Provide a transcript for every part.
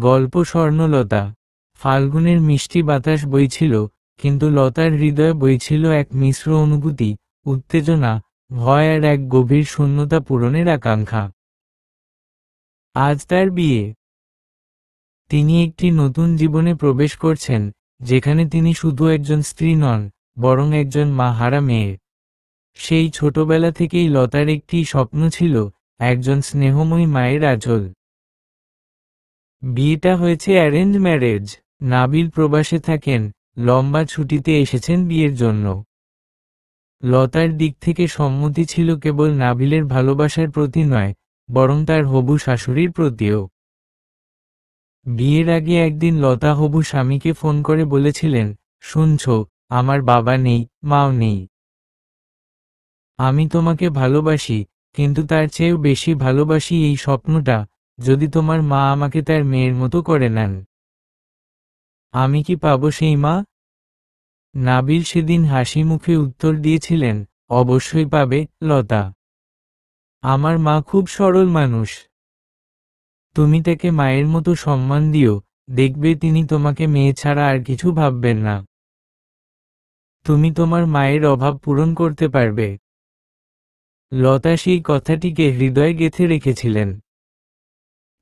গল্প স্বর্ণলতা। ফাল্গুনের মিষ্টি বাতাস বইছিল, কিন্তু লতার হৃদয়ে বইছিল এক মিশ্র অনুভূতি, উত্তেজনা, ভয় আর এক গভীর শূন্যতা পূরণের আকাঙ্ক্ষা। আজ তার বিয়ে। তিনি একটি নতুন জীবনে প্রবেশ করছেন, যেখানে তিনি শুধু একজন স্ত্রী নন, বরং একজন মা হারা মেয়ে। সেই ছোটবেলা থেকেই লতার একটি স্বপ্ন ছিল, একজন স্নেহময়ী মায়ের আঁচল। বিয়েটা হয়েছে অ্যারেঞ্জ ম্যারেজ। নাবিল প্রবাসে থাকেন, লম্বা ছুটিতে এসেছেন বিয়ের জন্য। লতার দিক থেকে সম্মতি ছিল কেবল নাবিলের ভালোবাসার প্রতি নয়, বরং তার হবু শাশুড়ির প্রতিও। বিয়ের আগে একদিন লতা হবু স্বামীকে ফোন করে বলেছিলেন, শুনছ, আমার বাবা নেই, মাও নেই। আমি তোমাকে ভালোবাসি, কিন্তু তার চেয়েও বেশি ভালোবাসি এই স্বপ্নটা, যদি তোমার মা আমাকে তার মেয়ের মতো করে নেন। আমি কি পাবো সেই মা? নাবিল সেদিন হাসি মুখে উত্তর দিয়েছিলেন, অবশ্যই পাবে, লতা। আমার মা খুব সরল মানুষ। তুমি তাকে মায়ের মতো সম্মান দিও, দেখবে তিনি তোমাকে মেয়ে ছাড়া আর কিছু ভাববেন না। তুমি তোমার মায়ের অভাব পূরণ করতে পারবে। লতা সেই কথাটিকে হৃদয়ে গেঁথে রেখেছিলেন।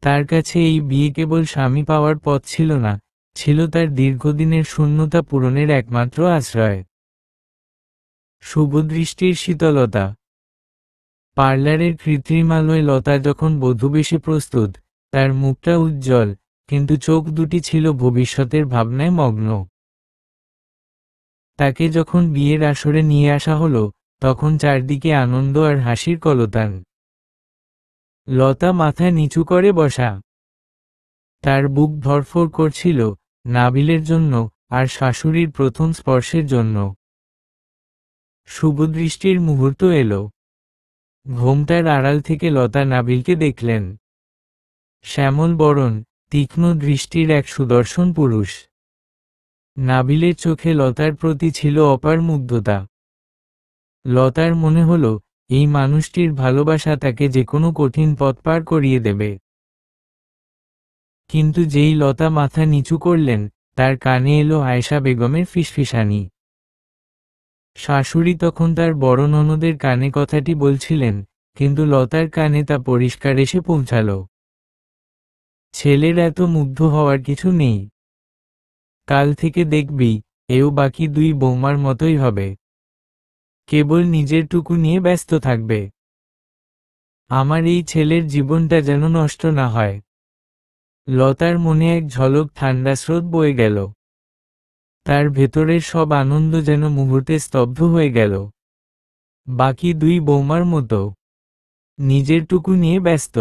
তার কাছে এই বিয়ে কেবল স্বামী পাওয়ার পথ ছিল না, ছিল তার দীর্ঘদিনের শূন্যতা পূরণের একমাত্র আশ্রয়। শুভদৃষ্টির শীতলতা। পার্লারের কৃত্রিম আলোয় লতা যখন বধূবেশে প্রস্তুত, তার মুখটা উজ্জ্বল, কিন্তু চোখ দুটি ছিল ভবিষ্যতের ভাবনায় মগ্ন। তাকে যখন বিয়ের আসরে নিয়ে আসা হলো, তখন চারদিকে আনন্দ আর হাসির কলতান। লতা মাথা নিচু করে বসা। তার বুক ধড়ফড় করছিল, নাবিলের জন্য আর শাশুড়ির প্রথম স্পর্শের জন্য। শুভদৃষ্টির মুহূর্ত এলো। ঘোমটার আড়াল থেকে লতা নাবিলকে দেখলেন। শ্যামল বরণ, তীক্ষ্ণ দৃষ্টির এক সুদর্শন পুরুষ। নাবিলের চোখে লতার প্রতি ছিল অপার মুগ্ধতা। লতার মনে হলো, এই মানুষটির ভালোবাসা তাকে যে কোনো কঠিন পথ পার করিয়ে দেবে। কিন্তু যেই লতা মাথা নিচু করলেন, তার কানে এলো আয়েশা বেগমের ফিসফিসানি। শাশুড়ি তখন তার বড় ননদের কানে কথাটি বলছিলেন, কিন্তু লতার কানে তা পরিষ্কার এসে পৌঁছাল। ছেলের এত মুগ্ধ হওয়ার কিছু নেই। কাল থেকে দেখবি, এও বাকি দুই বৌমার মতোই হবে। কেবল নিজের টুকু নিয়ে ব্যস্ত থাকবে। আমার এই ছেলের জীবনটা যেন নষ্ট না হয়। লতার মনে এক ঝলক ঠান্ডা স্রোত বয়ে গেল। তার ভেতরের সব আনন্দ যেন মুহূর্তে স্তব্ধ হয়ে গেল। বাকি দুই বৌমার মতো, নিজের টুকু নিয়ে ব্যস্ত।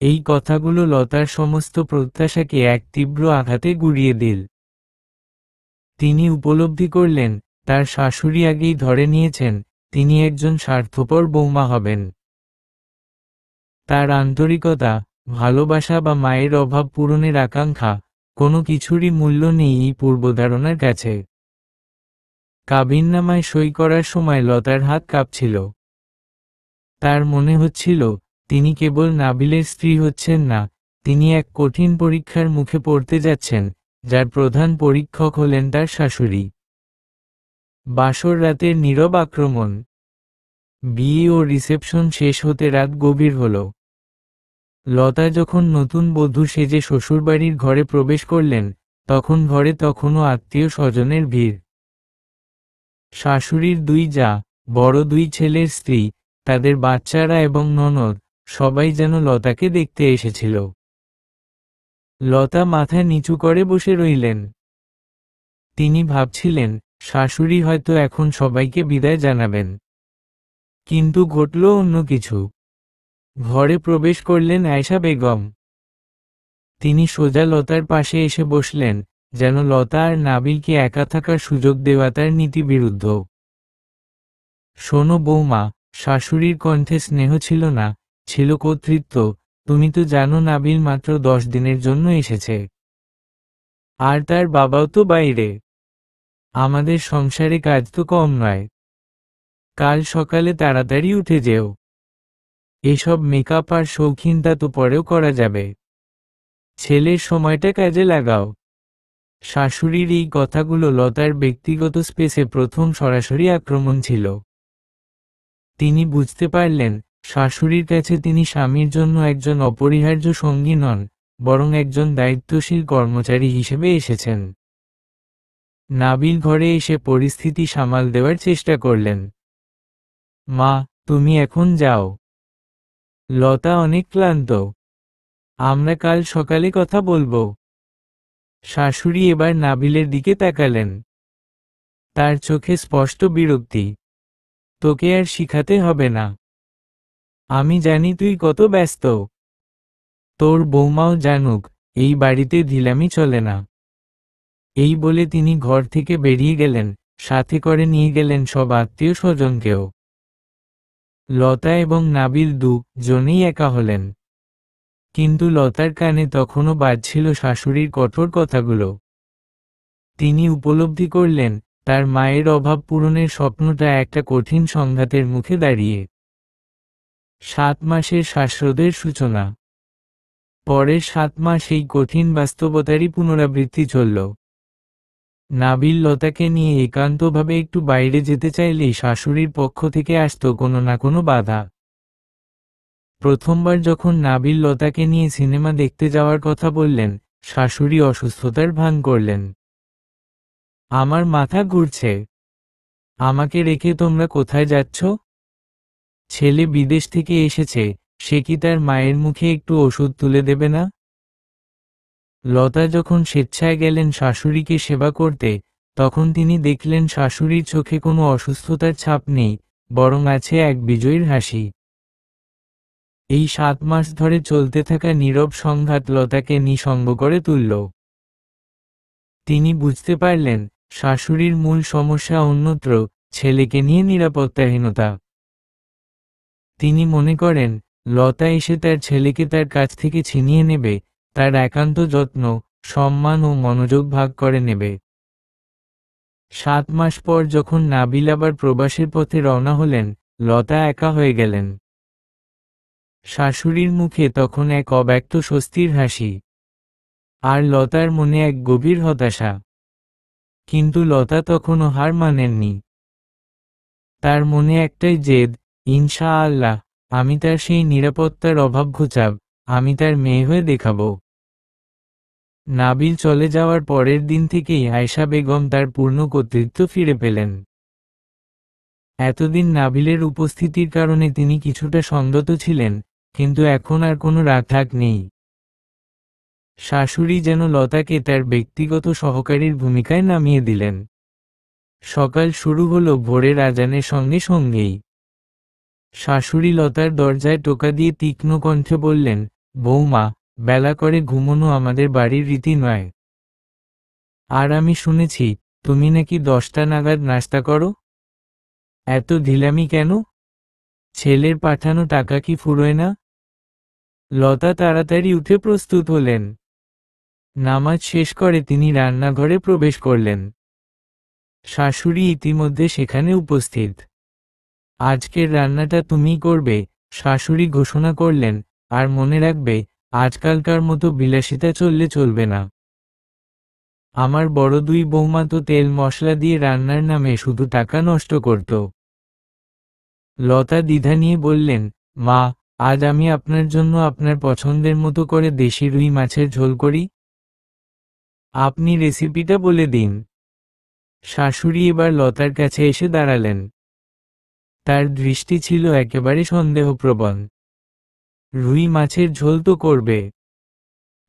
এই কথাগুলো লতার সমস্ত প্রত্যাশাকে এক তীব্র আঘাতে গুঁড়িয়ে দিল। তিনি উপলব্ধি করলেন, তার শাশুড়ি আগেই ধরে নিয়েছেন, তিনি একজন স্বার্থপর বৌমা হবেন। তার আন্তরিকতা, ভালোবাসা বা মায়ের অভাব পূরণের আকাঙ্ক্ষা, কোনো কিছুরই মূল্য নেই এই পূর্বধারণার কাছে। কাবিননামায় সই করার সময় লতার হাত কাঁপছিল। তার মনে হচ্ছিল, তিনি কেবল নাবিলের স্ত্রী হচ্ছেন না, তিনি এক কঠিন পরীক্ষার মুখে পড়তে যাচ্ছেন, যার প্রধান পরীক্ষক হলেন তার শাশুড়ি। বাসর রাতের নীরব আক্রমণ। বিয়ে ও রিসেপশন শেষ হতে রাত গভীর হল। লতা যখন নতুন বধূ সেজে শ্বশুরবাড়ির ঘরে প্রবেশ করলেন, তখন ঘরে তখনও আত্মীয় স্বজনের ভিড়। শাশুড়ির দুই জা, বড় দুই ছেলের স্ত্রী, তাদের বাচ্চারা এবং ননদ, সবাই যেন লতাকে দেখতে এসেছিল। লতা মাথা নিচু করে বসে রইলেন। তিনি ভাবছিলেন, শাশুড়ি হয়তো এখন সবাইকে বিদায় জানাবেন। কিন্তু ঘটল অন্য কিছু। ঘরে প্রবেশ করলেন আয়েশা বেগম। তিনি সোজা লতার পাশে এসে বসলেন, যেন লতা আর নাবিলকে একা থাকার সুযোগ দেওয়া তার নীতিবিরুদ্ধ। শোনো বৌমা, শাশুড়ির কণ্ঠে স্নেহ ছিল না, ছিল কর্তৃত্ব। তুমি তো জানো নাবিল মাত্র 10 দিনের জন্য এসেছে। আর তার বাবাও তো বাইরে। আমাদের সংসারে কাজ তো কম নয়। কাল সকালে তাড়াতাড়ি উঠে যেও। এসব মেকআপ আর শৌখিনতা তো পরেও করা যাবে। ছেলের সময়টা কাজে লাগাও। শাশুড়ির এই কথাগুলো লতার ব্যক্তিগত স্পেসে প্রথম সরাসরি আক্রমণ ছিল। তিনি বুঝতে পারলেন, শাশুড়ির কাছে তিনি স্বামীর জন্য একজন অপরিহার্য সঙ্গী নন, বরং একজন দায়িত্বশীল কর্মচারী হিসেবে এসেছেন। নাবিল ঘরে এসে পরিস্থিতি সামাল দেওয়ার চেষ্টা করলেন। মা, তুমি এখন যাও। লতা অনেক ক্লান্ত। আমরা কাল সকালে কথা বলবো। শাশুড়ি এবার নাবিলের দিকে তাকালেন। তার চোখে স্পষ্ট বিরক্তি। তোকে আর শিখাতে হবে না। আমি জানি তুই কত ব্যস্ত। তোর বৌমাও জানুক, এই বাড়িতে ঢিলামি চলে না। এই বলে তিনি ঘর থেকে বেরিয়ে গেলেন, সাথে করে নিয়ে গেলেন সব আত্মীয় স্বজনকেও। লতা এবং নাবিল দুজনেই একা হলেন। কিন্তু লতার কানে তখনও বাজছিল শাশুড়ির কঠোর কথাগুলো। তিনি উপলব্ধি করলেন, তার মায়ের অভাব পূরণের স্বপ্নটা একটা কঠিন সংঘাতের মুখে দাঁড়িয়ে। 7 মাসের শ্বাসরোধের সূচনা। পরের 7 মাস এই কঠিন বাস্তবতারই পুনরাবৃত্তি চলল। নাবিল লতাকে নিয়ে একান্তভাবে একটু বাইরে যেতে চাইলেই শাশুড়ির পক্ষ থেকে আসত কোনো না কোনো বাধা। প্রথমবার যখন নাবিল লতাকে নিয়ে সিনেমা দেখতে যাওয়ার কথা বললেন, শাশুড়ি অসুস্থতার ভান করলেন। আমার মাথা ঘুরছে। আমাকে রেখে তোমরা কোথায় যাচ্ছ? ছেলে বিদেশ থেকে এসেছে, সে কি তার মায়ের মুখে একটু ওষুধ তুলে দেবে না? লতা যখন স্বেচ্ছায় গেলেন শাশুড়িকে সেবা করতে, তখন তিনি দেখলেন শাশুড়ির চোখে কোনো অসুস্থতার ছাপ নেই, বরং আছে এক বিজয়ীর হাসি। এই 7 মাস ধরে চলতে থাকা নীরব সংঘাত লতাকে নিঃসঙ্গ করে তুলল। তিনি বুঝতে পারলেন, শাশুড়ির মূল সমস্যা অন্যত্র, ছেলেকে নিয়ে নিরাপত্তাহীনতা। তিনি মনে করেন, লতা এসে তার ছেলেকে তার কাছ থেকে ছিনিয়ে নেবে, তার একান্ত যত্ন, সম্মান ও মনোযোগ ভাগ করে নেবে। 7 মাস পর যখন নাবিল আবার প্রবাসের পথে রওনা হলেন, লতা একা হয়ে গেলেন। শাশুড়ির মুখে তখন এক অব্যক্ত স্বস্তির হাসি। আর লতার মনে এক গভীর হতাশা। কিন্তু লতা তখনও হার মানেননি। তার মনে একটাই জেদ, ইনশাআল্লাহ, আমি তার সেই নিরাপত্তার অভাব ঘোচাব, আমি তার মেয়ে হয়ে দেখাব। নাবিল চলে যাওয়ার পরের দিন থেকেই আয়েশা বেগম তার পূর্ণ কর্তৃত্ব ফিরে পেলেন। এতদিন নাবিলের উপস্থিতির কারণে তিনি কিছুটা সংযত ছিলেন, কিন্তু এখন আর কোনো রাগ নেই। শাশুড়ি যেন লতাকে তার ব্যক্তিগত সহকারীর ভূমিকায় নামিয়ে দিলেন। সকাল শুরু হলো ভোরের আজানের সঙ্গে সঙ্গেই। শাশুড়ি লতার দরজায় টোকা দিয়ে তীক্ষ্ণ কণ্ঠে বললেন, বৌমা, বেলা করে ঘুমোনো আমাদের বাড়ির রীতি নয়। আর আমি শুনেছি, তুমি নাকি 10টা নাগাদ নাস্তা করো। এত ঢিলামি কেন? ছেলের পাঠানো টাকা কি ফুরোয় না? লতা তাড়াতাড়ি উঠে প্রস্তুত হলেন। নামাজ শেষ করে তিনি রান্নাঘরে প্রবেশ করলেন। শাশুড়ি ইতিমধ্যে সেখানে উপস্থিত। আজকের রান্নাটা তুমিই করবে, শাশুড়ি ঘোষণা করলেন, আর মনে রাখবে, আজকালকার মতো বিলাসিতা চললে চলবে না। আমার বড় 2 বৌমা তো তেল মশলা দিয়ে রান্নার নামে শুধু টাকা নষ্ট করত। লতা দ্বিধা নিয়ে বললেন, মা, আজ আমি আপনার জন্য আপনার পছন্দের মতো করে দেশি রুই মাছের ঝোল করি। আপনি রেসিপিটা বলে দিন। শাশুড়ি এবার লতার কাছে এসে দাঁড়ালেন। তার দৃষ্টি ছিল একেবারে সন্দেহপ্রবণ। রুই মাছের ঝোল তো করবে,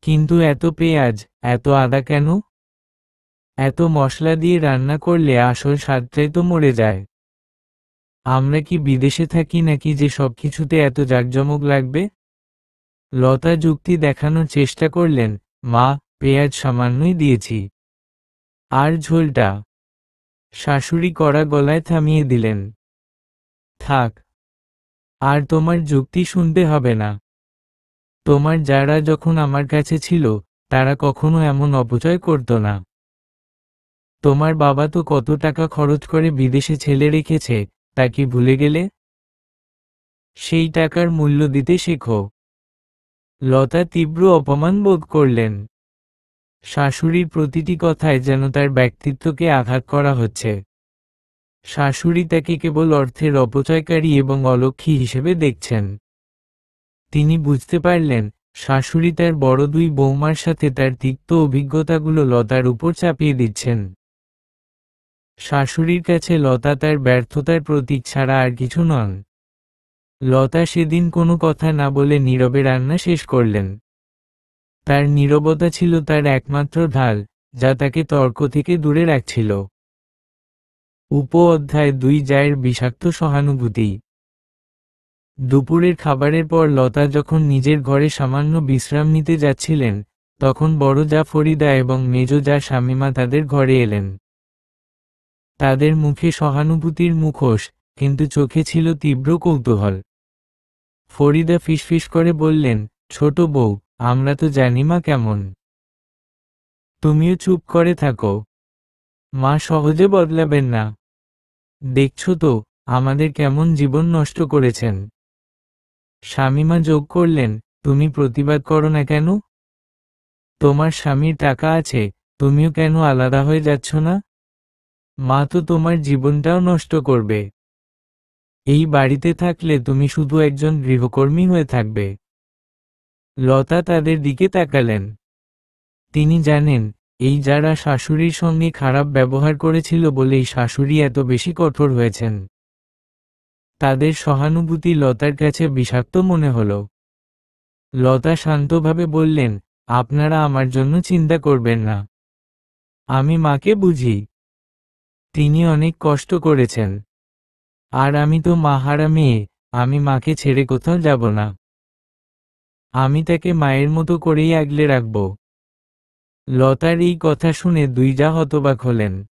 কিন্তু এত পেঁয়াজ, এত আদা কেন? এত মশলা দিয়ে রান্না করলে আসল স্বাদটাই তো মরে যায়। আমরা কি বিদেশে থাকি নাকি যে সবকিছুতে এত জাঁকজমক লাগবে? লতা যুক্তি দেখানোর চেষ্টা করলেন, মা, পেঁয়াজ সামান্যই দিয়েছি। আর ঝোলটা? শাশুড়ি কড়া গলায় থামিয়ে দিলেন। থাক, আর তোমার যুক্তি শুনতে হবে না। তোমার যারা যখন আমার কাছে ছিল, তারা কখনো এমন অপচয় করত না। তোমার বাবা তো কত টাকা খরচ করে বিদেশে ছেলে রেখেছে, তা কি ভুলে গেলে? সেই টাকার মূল্য দিতে শেখো। লতা তীব্র অপমান বোধ করলেন। শাশুড়ির প্রতিটি কথায় যেন তার ব্যক্তিত্বকে আঘাত করা হচ্ছে। শাশুড়ি তাকে কেবল অর্থের অপচয়কারী এবং অলক্ষী হিসেবে দেখছেন। তিনি বুঝতে পারলেন, শাশুড়ি তার বড় দুই বৌমার সাথে তার তিক্ত অভিজ্ঞতাগুলো লতার উপর চাপিয়ে দিচ্ছেন। শাশুড়ির কাছে লতা তার ব্যর্থতার প্রতীক ছাড়া আর কিছু নন। লতা সেদিন কোনো কথা না বলে নীরবে রান্না শেষ করলেন। তার নীরবতা ছিল তার একমাত্র ঢাল, যা তাকে তর্ক থেকে দূরে রাখছিল। উপ-অধ্যায় 2 জায়ের বিষাক্ত সহানুভূতি। দুপুরের খাবারের পর লতা যখন নিজের ঘরে সামান্য বিশ্রাম নিতে যাচ্ছিলেন, তখন বড় জা ফরিদা এবং মেজ জা শামীমা তাদের ঘরে এলেন। তাদের মুখে সহানুভূতির মুখোশ, কিন্তু চোখে ছিল তীব্র কৌতূহল। ফরিদা ফিসফিস করে বললেন, ছোট বউ, আমরা তো জানি মা কেমন। তুমিও চুপ করে থাকো। মা সহজে বদলাবেন না। দেখছো তো আমাদের কেমন জীবন নষ্ট করেছেন। শামীমা যোগ করলেন, তুমি প্রতিবাদ করো না কেন? তোমার স্বামীর টাকা আছে, তুমিও কেন আলাদা হয়ে যাচ্ছ না? মা তো তোমার জীবনটাও নষ্ট করবে। এই বাড়িতে থাকলে তুমি শুধু একজন গৃহকর্মী হয়ে থাকবে। লতা তাদের দিকে তাকালেন। তিনি জানেন, এই যারা শাশুড়ির সঙ্গে খারাপ ব্যবহার করেছিল বলেই শাশুড়ি এত বেশি কঠোর হয়েছেন। তাদের সহানুভূতি লতার কাছে বিষাক্ত মনে হল। লতা শান্তভাবে বললেন, আপনারা আমার জন্য চিন্তা করবেন না। আমি মাকে বুঝি। তিনি অনেক কষ্ট করেছেন। আর আমি তো মাহারা মেয়ে, আমি মাকে ছেড়ে কোথাও যাব না। আমি তাকে মায়ের মতো করেই আগলে রাখব। লতার এই কথা শুনে দুই জা হতবাক হলেন।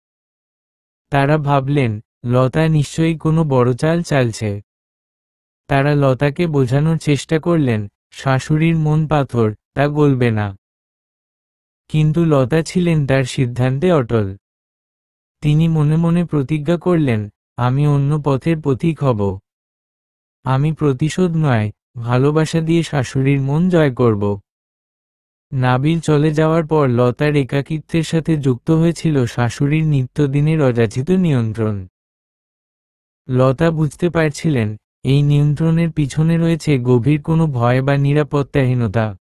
তারা ভাবলেন, লতা নিশ্চয়ই কোনো বড় চাল চালছে। তারা লতাকে বোঝানোর চেষ্টা করলেন, শাশুড়ির মন পাথর, তা গলবে না। কিন্তু লতা ছিলেন তার সিদ্ধান্তে অটল। তিনি মনে মনে প্রতিজ্ঞা করলেন, আমি অন্য পথের পথিক হব। আমি প্রতিশোধ নয়, ভালোবাসা দিয়ে শাশুড়ির মন জয় করব। নাবিল চলে যাওয়ার পর লতার একাকিত্বের সাথে যুক্ত হয়েছিল শাশুড়ির নিত্যদিনের অযাচিত নিয়ন্ত্রণ। লতা বুঝতে পারছিলেন, এই নিয়ন্ত্রণের পিছনে রয়েছে গভীর কোনো ভয় বা নিরাপত্তাহীনতা।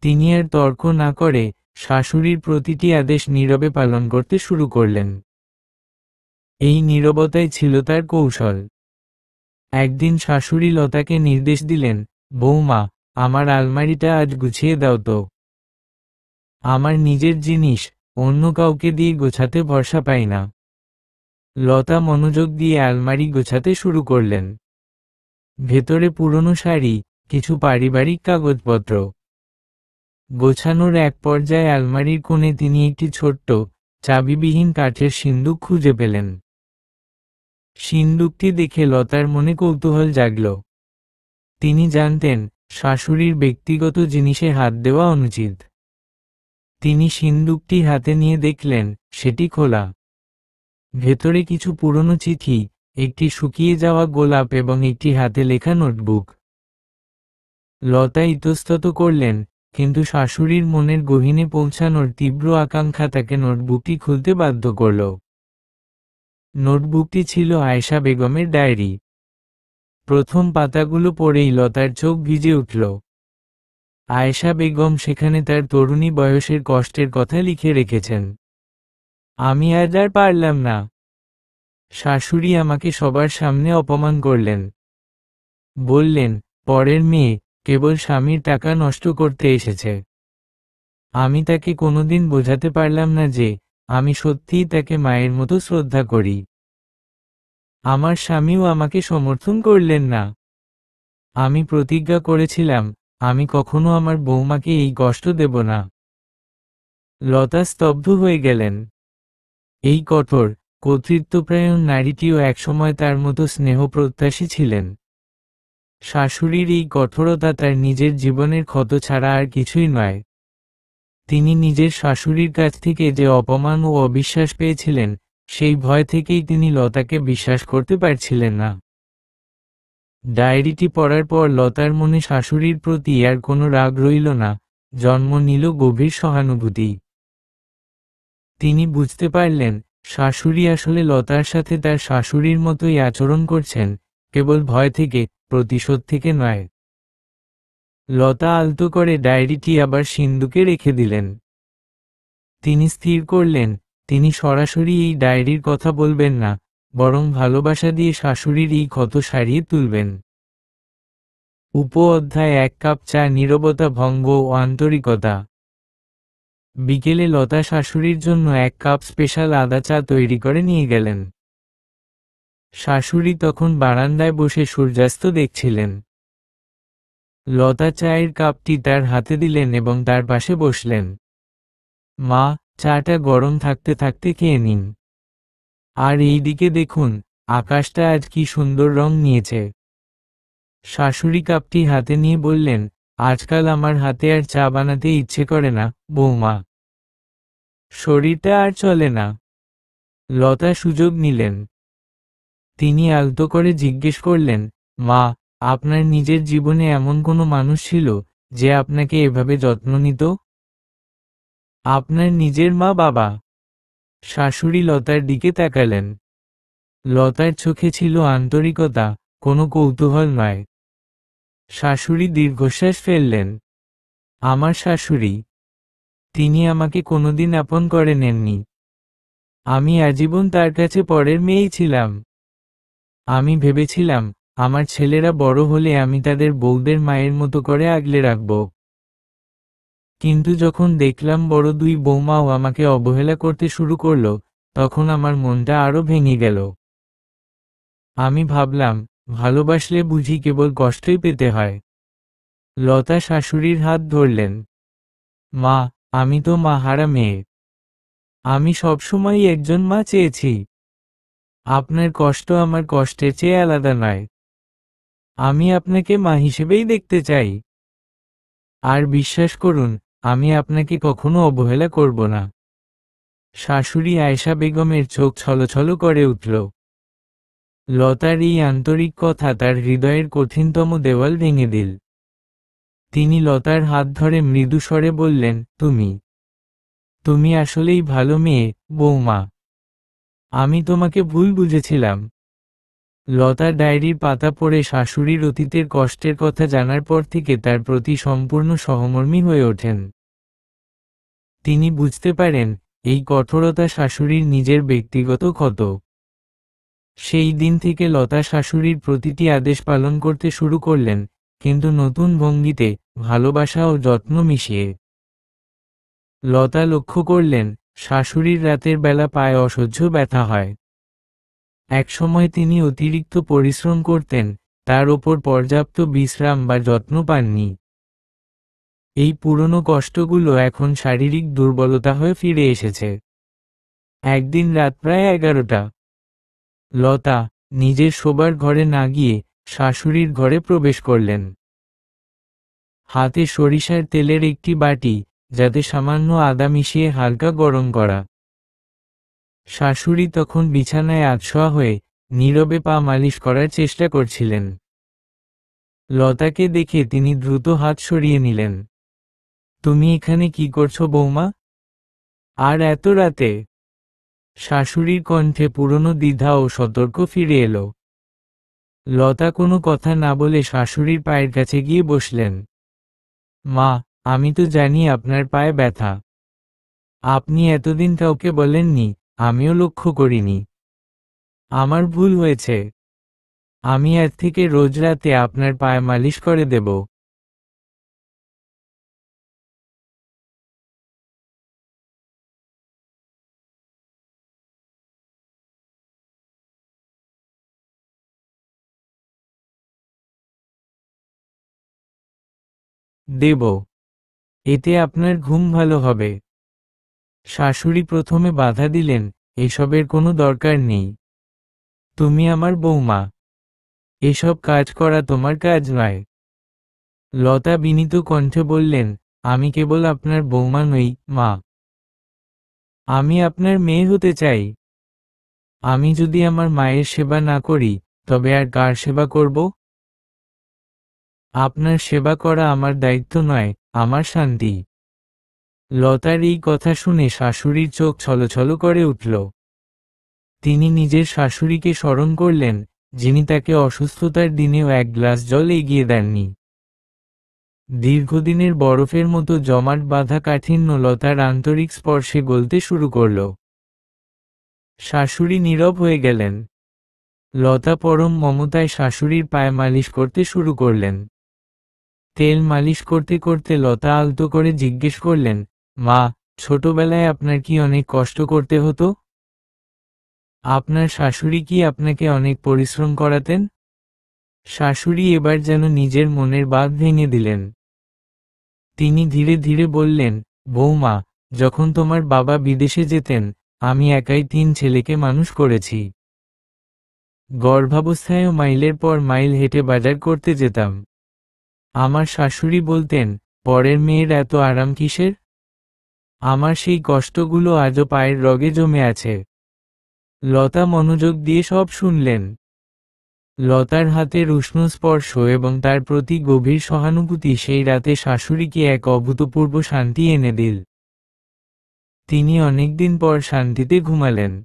তিনি আর তর্ক না করে শাশুড়ির প্রতিটি আদেশ নীরবে পালন করতে শুরু করলেন। এই নীরবতাই ছিল তার কৌশল। একদিন শাশুড়ি লতাকে নির্দেশ দিলেন, বৌমা, আমার আলমারিটা আজ গুছিয়ে দাও তো। আমার নিজের জিনিস অন্য কাউকে দিয়ে গোছাতে ভরসা পাই না। লতা মনোযোগ দিয়ে আলমারি গোছাতে শুরু করলেন। ভেতরে পুরনো শাড়ি, কিছু পারিবারিক কাগজপত্র। গোছানোর এক পর্যায়ে আলমারির কোণে তিনি একটি ছোট্ট, চাবিবিহীন কাঠের সিন্দুক খুঁজে পেলেন। সিন্দুকটি দেখে লতার মনে কৌতূহল জাগল। তিনি জানতেন, শাশুড়ির ব্যক্তিগত জিনিসে হাত দেওয়া অনুচিত। তিনি সিন্দুকটি হাতে নিয়ে দেখলেন, সেটি খোলা। ভেতরে কিছু পুরনো চিঠি, একটি শুকিয়ে যাওয়া গোলাপ এবং একটি হাতে লেখা নোটবুক। লতা ইতস্তত করলেন, কিন্তু শাশুড়ির মনের গহীনে পৌঁছানোর তীব্র আকাঙ্ক্ষা তাকে নোটবুকটি খুলতে বাধ্য করল। নোটবুকটি ছিল আয়েশা বেগমের ডায়েরি। প্রথম পাতাগুলো পড়েই লতার চোখ ভিজে উঠল। আয়েশা বেগম সেখানে তার তরুণী বয়সের কষ্টের কথা লিখে রেখেছেন। আমি আজ আর পারলাম না। শাশুড়ি আমাকে সবার সামনে অপমান করলেন। বললেন, পরের মেয়ে, কেবল স্বামীর টাকা নষ্ট করতে এসেছে। আমি তাকে কোনোদিন বোঝাতে পারলাম না যে, আমি সত্যিই তাকে মায়ের মতো শ্রদ্ধা করি। আমার স্বামীও আমাকে সমর্থন করলেন না। আমি প্রতিজ্ঞা করেছিলাম, আমি কখনো আমার বৌমাকে এই কষ্ট দেব না। লতা স্তব্ধ হয়ে গেলেন। এই কঠোর, কর্তৃত্বপ্রায়ণ নারীটিও একসময় তার মতো স্নেহপ্রত্যাশী ছিলেন। শাশুড়ির এই কঠোরতা তার নিজের জীবনের ক্ষত ছাড়া আর কিছুই নয়। তিনি নিজের শাশুড়ির কাছ থেকে যে অপমান ও অবিশ্বাস পেয়েছিলেন, সেই ভয় থেকেই তিনি লতাকে বিশ্বাস করতে পারছিলেন না। ডায়েরিটি পড়ার পর লতার মনে শাশুড়ির প্রতি আর কোনো রাগ রইল না, জন্ম নিল গভীর সহানুভূতি। তিনি বুঝতে পারলেন, শাশুড়ি আসলে লতার সাথে তার শাশুড়ির মতোই আচরণ করছেন, কেবল ভয় থেকে, প্রতিশোধ থেকে নয়। লতা আলতো করে ডায়েরিটি আবার সিন্দুকে রেখে দিলেন। তিনি স্থির করলেন, তিনি সরাসরি এই ডায়েরির কথা বলবেন না, বরং ভালোবাসা দিয়ে শাশুড়ির এই ক্ষত সারিয়ে তুলবেন। উপ-অধ্যায় 1 কাপ চা, নীরবতা ভঙ্গ ও আন্তরিকতা। বিকেলে লতা শাশুড়ির জন্য 1 কাপ স্পেশাল আদা চা তৈরি করে নিয়ে গেলেন। শাশুড়ি তখন বারান্দায় বসে সূর্যাস্ত দেখছিলেন। লতা চায়ের কাপটি তার হাতে দিলেন এবং তার পাশে বসলেন। মা, চাটা গরম থাকতে থাকতে খেয়ে নিন। আর এই দিকে দেখুন, আকাশটা আজ কি সুন্দর রং নিয়েছে। শাশুড়ি কাপটি হাতে নিয়ে বললেন, আজকাল আমার হাতে আর চা বানাতে ইচ্ছে করে না, বৌমা। শরীরটা আর চলে না। লতা সুযোগ নিলেন। তিনি আলতো করে জিজ্ঞেস করলেন, মা, আপনার নিজের জীবনে এমন কোনো মানুষ ছিল যে আপনাকে এভাবে যত্ন নিত? আপনার নিজের মা বাবা? শাশুড়ি লতার দিকে তাকালেন। লতার চোখে ছিল আন্তরিকতা, কোনো কৌতূহল নয়। শাশুড়ি দীর্ঘশ্বাস ফেললেন। আমার শাশুড়ি, তিনি আমাকে কোনোদিন আপন করে নেননি। আমি আজীবন তার কাছে পরের মেয়েই ছিলাম। আমি ভেবেছিলাম, আমার ছেলেরা বড় হলে আমি তাদের বউদের মায়ের মতো করে আগলে রাখব। কিন্তু যখন দেখলাম বড় দুই বৌমাও আমাকে অবহেলা করতে শুরু করল, তখন আমার মনটা আরো ভেঙে গেল। আমি ভাবলাম, ভালোবাসলে বুঝি কেবল কষ্টই পেতে হয়। লতা শাশুড়ির হাত ধরলেন। মা, আমি তো মাহারা মেয়ে। আমি সবসময়ই একজন মা চেয়েছি। আপনার কষ্ট আমার কষ্টের চেয়ে আলাদা নয়। আমি আপনাকে মা হিসেবেই দেখতে চাই। আর বিশ্বাস করুন, আমি আপনাকে কখনো অবহেলা করব না। শাশুড়ি আয়েশা বেগমের চোখ ছলছল করে উঠল। লতার এই আন্তরিক কথা তার হৃদয়ের কঠিনতম দেওয়াল ভেঙে দিল। তিনি লতার হাত ধরে মৃদু স্বরে বললেন, তুমি আসলেই ভালো মেয়ে, বৌমা। আমি তোমাকে ভুল বুঝেছিলাম। লতা ডায়েরির পাতা পড়ে শাশুড়ির অতীতের কষ্টের কথা জানার পর থেকে তার প্রতি সম্পূর্ণ সহমর্মী হয়ে ওঠেন। তিনি বুঝতে পারেন, এই কঠোরতা শাশুড়ির নিজের ব্যক্তিগত ক্ষত। সেই দিন থেকে লতা শাশুড়ির প্রতিটি আদেশ পালন করতে শুরু করলেন, কিন্তু নতুন ভঙ্গিতে, ভালোবাসা ও যত্ন মিশিয়ে। লতা লক্ষ্য করলেন, শাশুড়ির রাতের বেলা পায়ে অসহ্য ব্যথা হয়। একসময় তিনি অতিরিক্ত পরিশ্রম করতেন, তার ওপর পর্যাপ্ত বিশ্রাম বা যত্ন পাননি। এই পুরনো কষ্টগুলো এখন শারীরিক দুর্বলতা হয়ে ফিরে এসেছে। একদিন রাত প্রায় 11টা। লতা নিজের শোবার ঘরে না গিয়ে শাশুড়ির ঘরে প্রবেশ করলেন। হাতে সরিষার তেলের একটি বাটি, যাতে সামান্য আদা মিশিয়ে হালকা গরম করা। শাশুড়ি তখন বিছানায় আধশোয়া হয়ে নীরবে পা মালিশ করার চেষ্টা করছিলেন। লতাকে দেখে তিনি দ্রুত হাত সরিয়ে নিলেন। তুমি এখানে কি করছো বৌমা? আর এত রাতে? শাশুড়ির কণ্ঠে পুরনো দ্বিধা ও সতর্ক ফিরে এলো। লতা কোনো কথা না বলে শাশুড়ির পায়ের কাছে গিয়ে বসলেন। মা, আমি তো জানি আপনার পায়ে ব্যথা। আপনি এতদিন কাউকে বলেননি, আমিও লক্ষ্য করিনি। আমার ভুল হয়েছে। আমি আজ থেকে রোজ রাতে আপনার পায়ে মালিশ করে দেব। দেব। এতে আপনার ঘুম ভালো হবে। শাশুড়ি প্রথমে বাধা দিলেন, এসবের কোনো দরকার নেই। তুমি আমার বৌমা। এসব কাজ করা তোমার কাজ নয়। লতা বিনীত কণ্ঠে বললেন, আমি কেবল আপনার বৌমা নই, মা। আমি আপনার মেয়ে হতে চাই। আমি যদি আমার মায়ের সেবা না করি, তবে আর কার সেবা করব? আপনার সেবা করা আমার দায়িত্ব নয়, আমার শান্তি। লতার এই কথা শুনে শাশুড়ির চোখ ছলছল করে উঠল। তিনি নিজের শাশুড়িকে স্মরণ করলেন, যিনি তাকে অসুস্থতার দিনেও এক গ্লাস জল এগিয়ে দেননি। দীর্ঘদিনের বরফের মতো জমাট বাঁধা কাঠিন্য লতার আন্তরিক স্পর্শে গলতে শুরু করল। শাশুড়ি নীরব হয়ে গেলেন। লতা পরম মমতায় শাশুড়ির পায়ে মালিশ করতে শুরু করলেন। তেল মালিশ করতে করতে লতা আলতো করে জিজ্ঞেস করলেন, মা, ছোটবেলায় আপনার কি অনেক কষ্ট করতে হতো? আপনার শাশুড়ি কি আপনাকে অনেক পরিশ্রম করাতেন? শাশুড়ি এবার যেন নিজের মনের বাঁধ ভেঙে দিলেন। তিনি ধীরে ধীরে বললেন, বৌমা, যখন তোমার বাবা বিদেশে যেতেন, আমি একাই 3 ছেলেকে মানুষ করেছি। গর্ভাবস্থায়ও মাইলের পর মাইল হেঁটে বাজার করতে যেতাম। আমার শাশুড়ি বলতেন, পরের মেয়ের এত আরাম কিসের? আমার সেই কষ্টগুলো আজও পায়ের রগে জমে আছে। লতা মনোযোগ দিয়ে সব শুনলেন। লতার হাতের উষ্ণ স্পর্শ এবং তার প্রতি গভীর সহানুভূতি সেই রাতে শাশুড়িকে এক অভূতপূর্ব শান্তি এনে দিল। তিনি অনেকদিন পর শান্তিতে ঘুমালেন।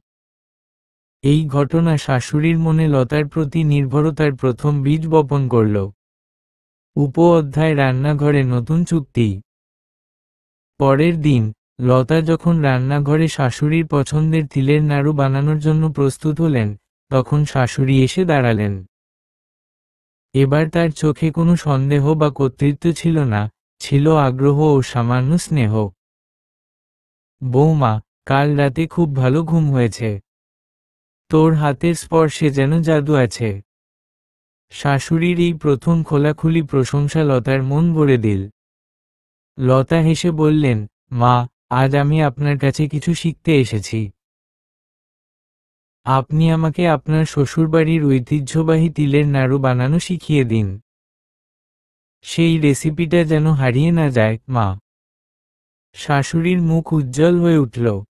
এই ঘটনা শাশুড়ির মনে লতার প্রতি নির্ভরতার প্রথম বীজ বপন করল। উপ-অধ্যায় রান্নাঘরে নতুন চুক্তি। পরের দিন, লতা যখন রান্নাঘরে শাশুড়ির পছন্দের তিলের নাড়ু বানানোর জন্য প্রস্তুত হলেন, তখন শাশুড়ি এসে দাঁড়ালেন। এবার তার চোখে কোনো সন্দেহ বা কর্তৃত্ব ছিল না, ছিল আগ্রহ ও সামান্য স্নেহ। বৌমা, কাল রাতে খুব ভালো ঘুম হয়েছে। তোর হাতের স্পর্শে যেন জাদু আছে। শাশুড়ির এই প্রথম খোলাখুলি প্রশংসা লতার মন ভরে দিল। লতা হেসে বললেন, মা, আজ আমি আপনার কাছে কিছু শিখতে এসেছি। আপনি আমাকে আপনার শ্বশুরবাড়ির ঐতিহ্যবাহী তিলের নাড়ু বানানো শিখিয়ে দিন। সেই রেসিপিটা যেন হারিয়ে না যায়, মা। শাশুড়ির মুখ উজ্জ্বল হয়ে উঠল।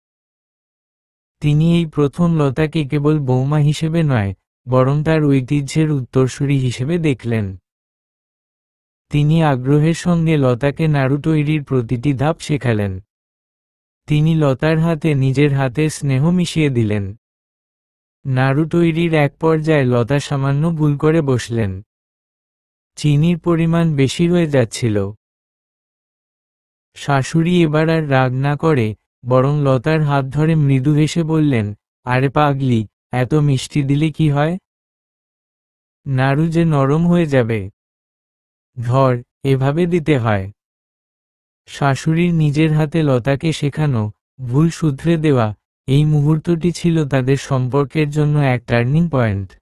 তিনি এই প্রথম লতাকে কেবল বৌমা হিসেবে নয়, বরং তার ঐতিহ্যের উত্তরসূরি হিসেবে দেখলেন। তিনি আগ্রহের সঙ্গে লতাকে নাড়ু তৈরির প্রতিটি ধাপ শেখালেন। তিনি লতার হাতে নিজের হাতের স্নেহ মিশিয়ে দিলেন। নাড়ু তৈরির এক পর্যায়ে লতা সামান্য ভুল করে বসলেন। চিনির পরিমাণ বেশি হয়ে যাচ্ছিল। শাশুড়ি এবার আর রাগ না করে, বরং লতার হাত ধরে মৃদু হেসে বললেন, আরে পাগলি, এত মিষ্টি দিলে কি হয়? নাড়ু যে নরম হয়ে যাবে। ধর, এভাবে দিতে হয়। শাশুড়ির নিজের হাতে লতাকে শেখানো, ভুল শুধরে দেওয়া, এই মুহূর্তটি ছিল তাদের সম্পর্কের জন্য এক টার্নিং পয়েন্ট।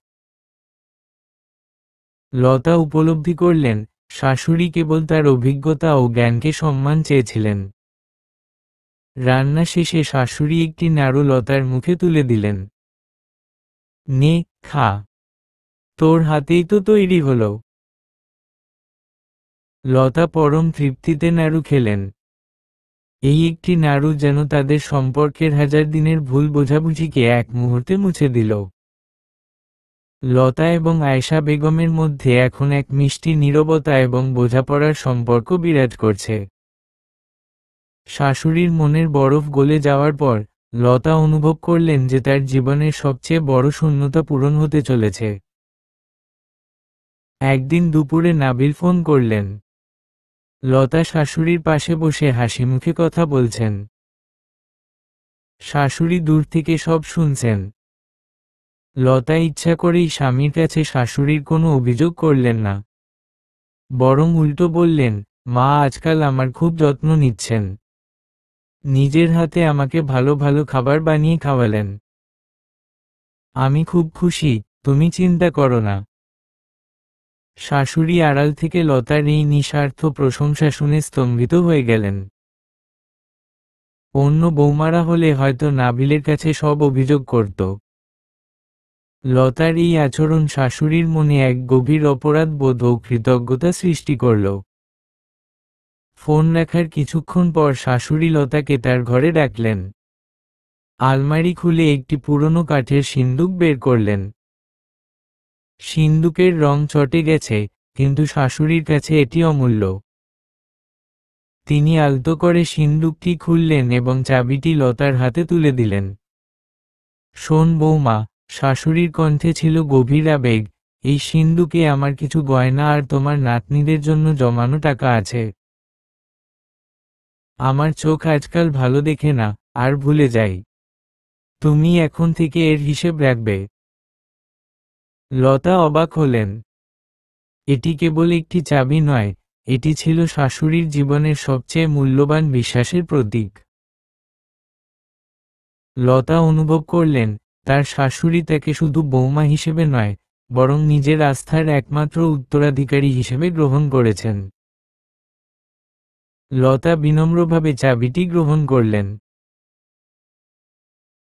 লতা উপলব্ধি করলেন, শাশুড়ি কেবল তার অভিজ্ঞতা ও জ্ঞানকে সম্মান চেয়েছিলেন। রান্না শেষে শাশুড়ি একটি নাড়ু লতার মুখে তুলে দিলেন। নে, খা। তোর হাতেই তো তৈরি হলো। লতা পরম তৃপ্তিতে নাড়ু খেলেন। এই একটি নাড়ু যেন তাদের সম্পর্কের 1000 দিনের ভুল বোঝাবুঝিকে এক মুহূর্তে মুছে দিল। লতা এবং আয়েশা বেগমের মধ্যে এখন এক মিষ্টি নীরবতা এবং বোঝাপড়ার সম্পর্ক বিরাজ করছে। শাশুড়ির মনের বরফ গলে যাওয়ার পর, লতা অনুভব করলেন যে তার জীবনের সবচেয়ে বড় শূন্যতা পূরণ হতে চলেছে। একদিন দুপুরে নাবিল ফোন করলেন। লতা শাশুড়ির পাশে বসে হাসিমুখে কথা বলছেন। শাশুড়ি দূর থেকে সব শুনছেন। লতা ইচ্ছা করেই স্বামীর কাছে শাশুড়ির কোনো অভিযোগ করলেন না। বরং উল্টো বললেন, মা আজকাল আমার খুব যত্ন নিচ্ছেন। নিজের হাতে আমাকে ভালো ভালো খাবার বানিয়ে খাওয়ালেন। আমি খুব খুশি, তুমি চিন্তা করো না। শাশুড়ি আড়াল থেকে লতার এই নিঃস্বার্থ প্রশংসা শুনে স্তম্ভিত হয়ে গেলেন। অন্য বৌমারা হলে হয়তো নাবিলের কাছে সব অভিযোগ করত। লতার এই আচরণ শাশুড়ির মনে এক গভীর অপরাধ বোধ ও কৃতজ্ঞতা সৃষ্টি করল। ফোন রাখার কিছুক্ষণ পর শাশুড়ি লতাকে তার ঘরে ডাকলেন। আলমারি খুলে একটি পুরনো কাঠের সিন্দুক বের করলেন। সিন্দুকের রং চটে গেছে, কিন্তু শাশুড়ির কাছে এটি অমূল্য। তিনি আলতো করে সিন্দুকটি খুললেন এবং চাবিটি লতার হাতে তুলে দিলেন। শোন বৌমা, শাশুড়ির কণ্ঠে ছিল গভীর আবেগ, এই সিন্দুকে আমার কিছু গয়না আর তোমার নাতনিদের জন্য জমানো টাকা আছে। আমার চোখ আজকাল ভালো দেখে না, আর ভুলে যাই। তুমি এখন থেকে এর হিসেব রাখবে। লতা অবাক হলেন। এটি কেবল একটি চাবি নয়, এটি ছিল শাশুড়ির জীবনের সবচেয়ে মূল্যবান বিশ্বাসের প্রতীক। লতা অনুভব করলেন, তার শাশুড়ি তাকে শুধু বৌমা হিসেবে নয়, বরং নিজের আস্থার একমাত্র উত্তরাধিকারী হিসেবে গ্রহণ করেছেন। লতা বিনম্রভাবে চাবিটি গ্রহণ করলেন।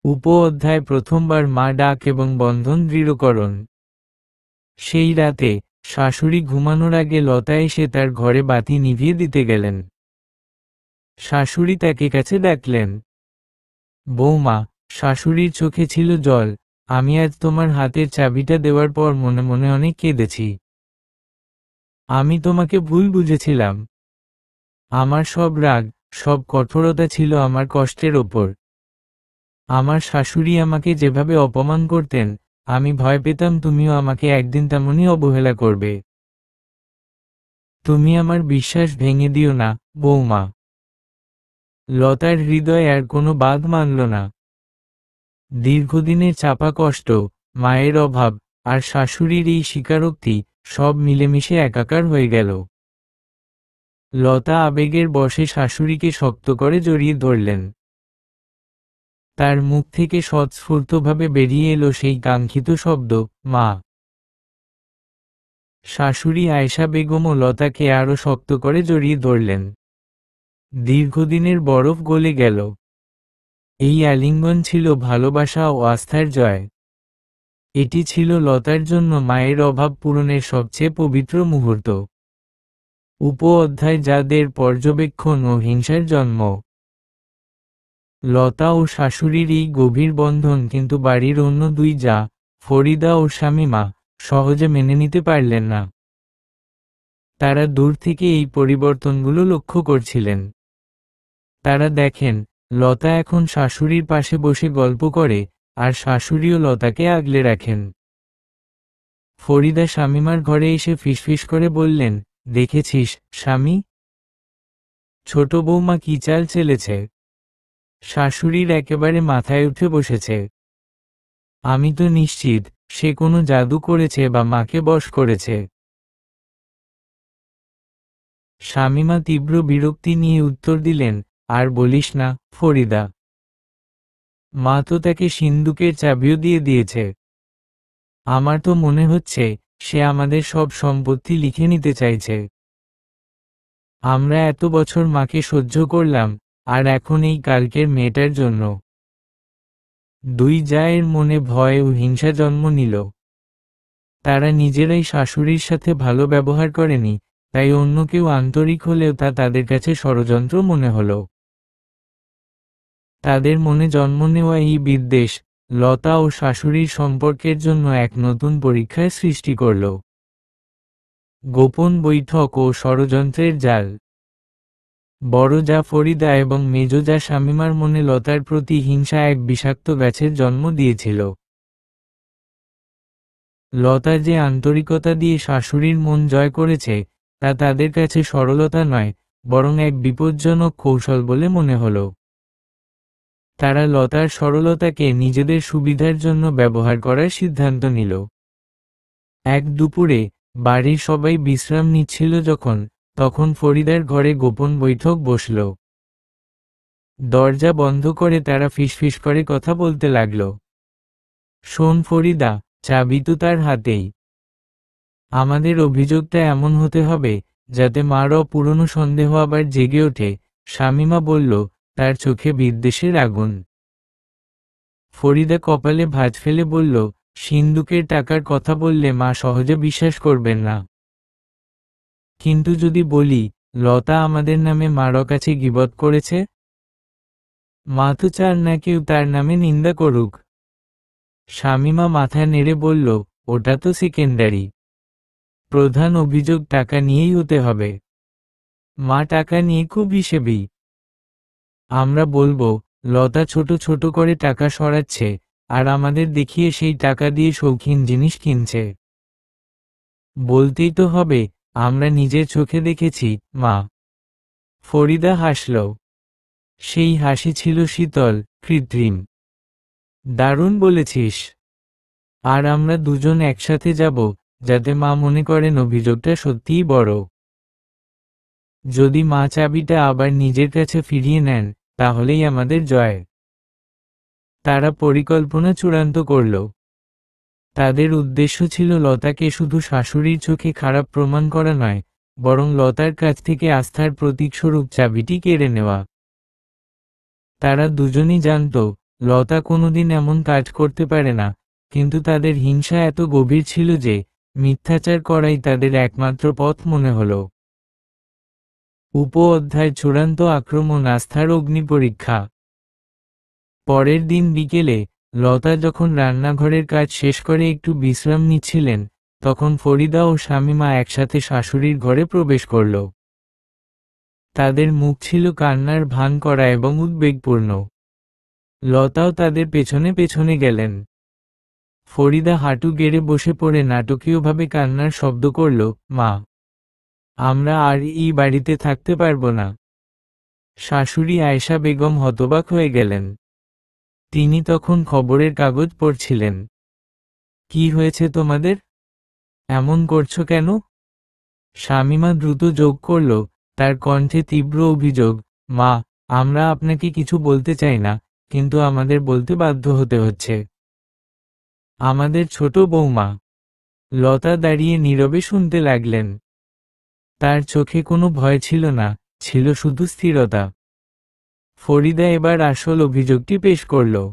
উপ-অধ্যায় প্রথমবার মা ডাক এবং বন্ধন দৃঢ়করণ। সেই রাতে, শাশুড়ি ঘুমানোর আগে লতা এসে তার ঘরে বাতি নিভিয়ে দিতে গেলেন। শাশুড়ি তাকে কাছে ডাকলেন। বৌমা, শাশুড়ির চোখে ছিল জল, আমি আজ তোমার হাতের চাবিটা দেওয়ার পর মনে মনে অনেক কেঁদেছি। আমি তোমাকে ভুল বুঝেছিলাম। আমার সব রাগ, সব কঠোরতা ছিল আমার কষ্টের ওপর। আমার শাশুড়ি আমাকে যেভাবে অপমান করতেন, আমি ভয় পেতাম তুমিও আমাকে একদিন তেমনই অবহেলা করবে। তুমি আমার বিশ্বাস ভেঙে দিও না, বৌমা। লতার হৃদয় আর কোনো বাদ মানল না। দীর্ঘদিনের চাপা কষ্ট, মায়ের অভাব, আর শাশুড়ির এই স্বীকারোক্তি, সব মিলেমিশে একাকার হয়ে গেল। লতা আবেগের বশে শাশুড়িকে শক্ত করে জড়িয়ে ধরলেন। তার মুখ থেকে স্বতঃস্ফূর্তভাবে বেরিয়ে এলো সেই কাঙ্ক্ষিত শব্দ, মা। শাশুড়ি আয়েশা বেগমও লতাকে আরও শক্ত করে জড়িয়ে ধরলেন। দীর্ঘদিনের বরফ গলে গেল। এই আলিঙ্গন ছিল ভালোবাসা ও আস্থার জয়। এটি ছিল লতার জন্য মায়ের অভাব পূরণের সবচেয়ে পবিত্র মুহূর্ত। উপ-অধ্যায় যাদের পর্যবেক্ষণ ও হিংসার জন্ম। লতা ও শাশুড়ির এই গভীর বন্ধন কিন্তু বাড়ির অন্য দুই জা, ফরিদা ও শামীমা, সহজে মেনে নিতে পারলেন না। তারা দূর থেকে এই পরিবর্তনগুলো লক্ষ্য করছিলেন। তারা দেখেন, লতা এখন শাশুড়ির পাশে বসে গল্প করে, আর শাশুড়িও লতাকে আগলে রাখেন। ফরিদা শামীমার ঘরে এসে ফিসফিস করে বললেন, দেখেছিস, স্বামী, ছোট বৌমা কি চাল চেলেছে। শাশুড়ির একেবারে মাথায় উঠে বসেছে। আমি তো নিশ্চিত, সে কোনো জাদু করেছে বা মাকে বশ করেছে। শামীমা তীব্র বিরক্তি নিয়ে উত্তর দিলেন, আর বলিস না, ফরিদা। মা তো তাকে সিন্দুকের চাবিও দিয়ে দিয়েছে। আমার তো মনে হচ্ছে, সে আমাদের সব সম্পত্তি লিখে নিতে চাইছে। আমরা এত বছর মাকে সহ্য করলাম, আর এখন এই কালকের মেয়েটার জন্য। দুই জায়ের মনে ভয় ও হিংসা জন্ম নিল। তারা নিজেরাই শাশুড়ির সাথে ভালো ব্যবহার করেনি, তাই অন্য কেউ আন্তরিক হলেও তা তাদের কাছে ষড়যন্ত্র মনে হলো। তাদের মনে জন্ম নেওয়া এই বিদ্বেষ, লতা ও শাশুড়ির সম্পর্কের জন্য এক নতুন পরীক্ষার সৃষ্টি করল। গোপন বৈঠক ও ষড়যন্ত্রের জাল। বড় জা ফরিদা এবং মেজ জা শামীমার মনে লতার প্রতি হিংসা এক বিষাক্ত গাছের জন্ম দিয়েছিল। লতা যে আন্তরিকতা দিয়ে শাশুড়ির মন জয় করেছে, তা তাদের কাছে সরলতা নয়, বরং এক বিপজ্জনক কৌশল বলে মনে হলো। তারা লতার সরলতাকে নিজেদের সুবিধার জন্য ব্যবহার করার সিদ্ধান্ত নিল। এক দুপুরে, বাড়ির সবাই বিশ্রাম নিচ্ছিল তখন ফরিদার ঘরে গোপন বৈঠক বসল। দরজা বন্ধ করে তারা ফিসফিস করে কথা বলতে লাগল। শোন ফরিদা, চাবি তো তার হাতেই। আমাদের অভিযোগটা এমন হতে হবে, যাতে মারও পুরনো সন্দেহ আবার জেগে ওঠে, শামীমা বলল, তার চোখে বিদ্বেষের আগুন। ফরিদা কপালে ভাঁজ ফেলে বলল, সিন্দুকের টাকার কথা বললে মা সহজে বিশ্বাস করবেন না। কিন্তু যদি বলি, লতা আমাদের নামে মারও কাছে গীবত করেছে? মা তো চান না কেউ তার নামে নিন্দা করুক। শামীমা মাথা নেড়ে বলল, ওটা তো সেকেন্ডারি। প্রধান অভিযোগ টাকা নিয়েই হতে হবে। মা টাকা নিয়ে খুব হিসেবি। আমরা বলবো, লতা ছোট ছোট করে টাকা সরাচ্ছে, আর আমাদের দেখিয়ে সেই টাকা দিয়ে শৌখিন জিনিস কিনছে। বলতেই তো হবে, আমরা নিজের চোখে দেখেছি, মা। ফরিদা হাসল। সেই হাসি ছিল শীতল, কৃত্রিম। দারুণ বলেছিস। আর আমরা দুজন একসাথে যাব, যাতে মা মনে করেন অভিযোগটা সত্যিই বড়। যদি মা চাবিটা আবার নিজের কাছে ফিরিয়ে নেন, তাহলেই আমাদের জয়। তারা পরিকল্পনা চূড়ান্ত করল। তাদের উদ্দেশ্য ছিল লতাকে শুধু শাশুড়ির চোখে খারাপ প্রমাণ করা নয়, বরং লতার কাছ থেকে আস্থার প্রতীকস্বরূপ চাবিটি কেড়ে নেওয়া। তারা দুজনই জানত, লতা কোনোদিন এমন কাজ করতে পারে না, কিন্তু তাদের হিংসা এত গভীর ছিল যে মিথ্যাচার করাই তাদের একমাত্র পথ মনে হল। উপ-অধ্যায় চূড়ান্ত আক্রমণ, আস্থার অগ্নিপরীক্ষা। পরের দিন বিকেলে, লতা যখন রান্নাঘরের কাজ শেষ করে একটু বিশ্রাম নিচ্ছিলেন, তখন ফরিদা ও শামীমা একসাথে শাশুড়ির ঘরে প্রবেশ করল। তাদের মুখ ছিল কান্নার ভান করা এবং উদ্বেগপূর্ণ। লতাও তাদের পেছনে পেছনে গেলেন। ফরিদা হাঁটু গেড়ে বসে পড়ে নাটকীয়ভাবে কান্নার শব্দ করল, মা, আমরা আর এই বাড়িতে থাকতে পারব না। শাশুড়ি আয়েশা বেগম হতবাক হয়ে গেলেন। তিনি তখন খবরের কাগজ পড়ছিলেন। কি হয়েছে তোমাদের? এমন করছো কেন? শামীমা দ্রুত যোগ করল, তার কণ্ঠে তীব্র অভিযোগ, মা, আমরা আপনাকে কিছু বলতে চাই না, কিন্তু আমাদের বলতে বাধ্য হতে হচ্ছে। আমাদের ছোট বৌমা। লতা দাঁড়িয়ে নীরবে শুনতে লাগলেন। তার চোখে কোনো ভয় ছিল না, ছিল শুধু স্থিরতা। ফরিদা এবার আসল অভিযোগটি পেশ করল।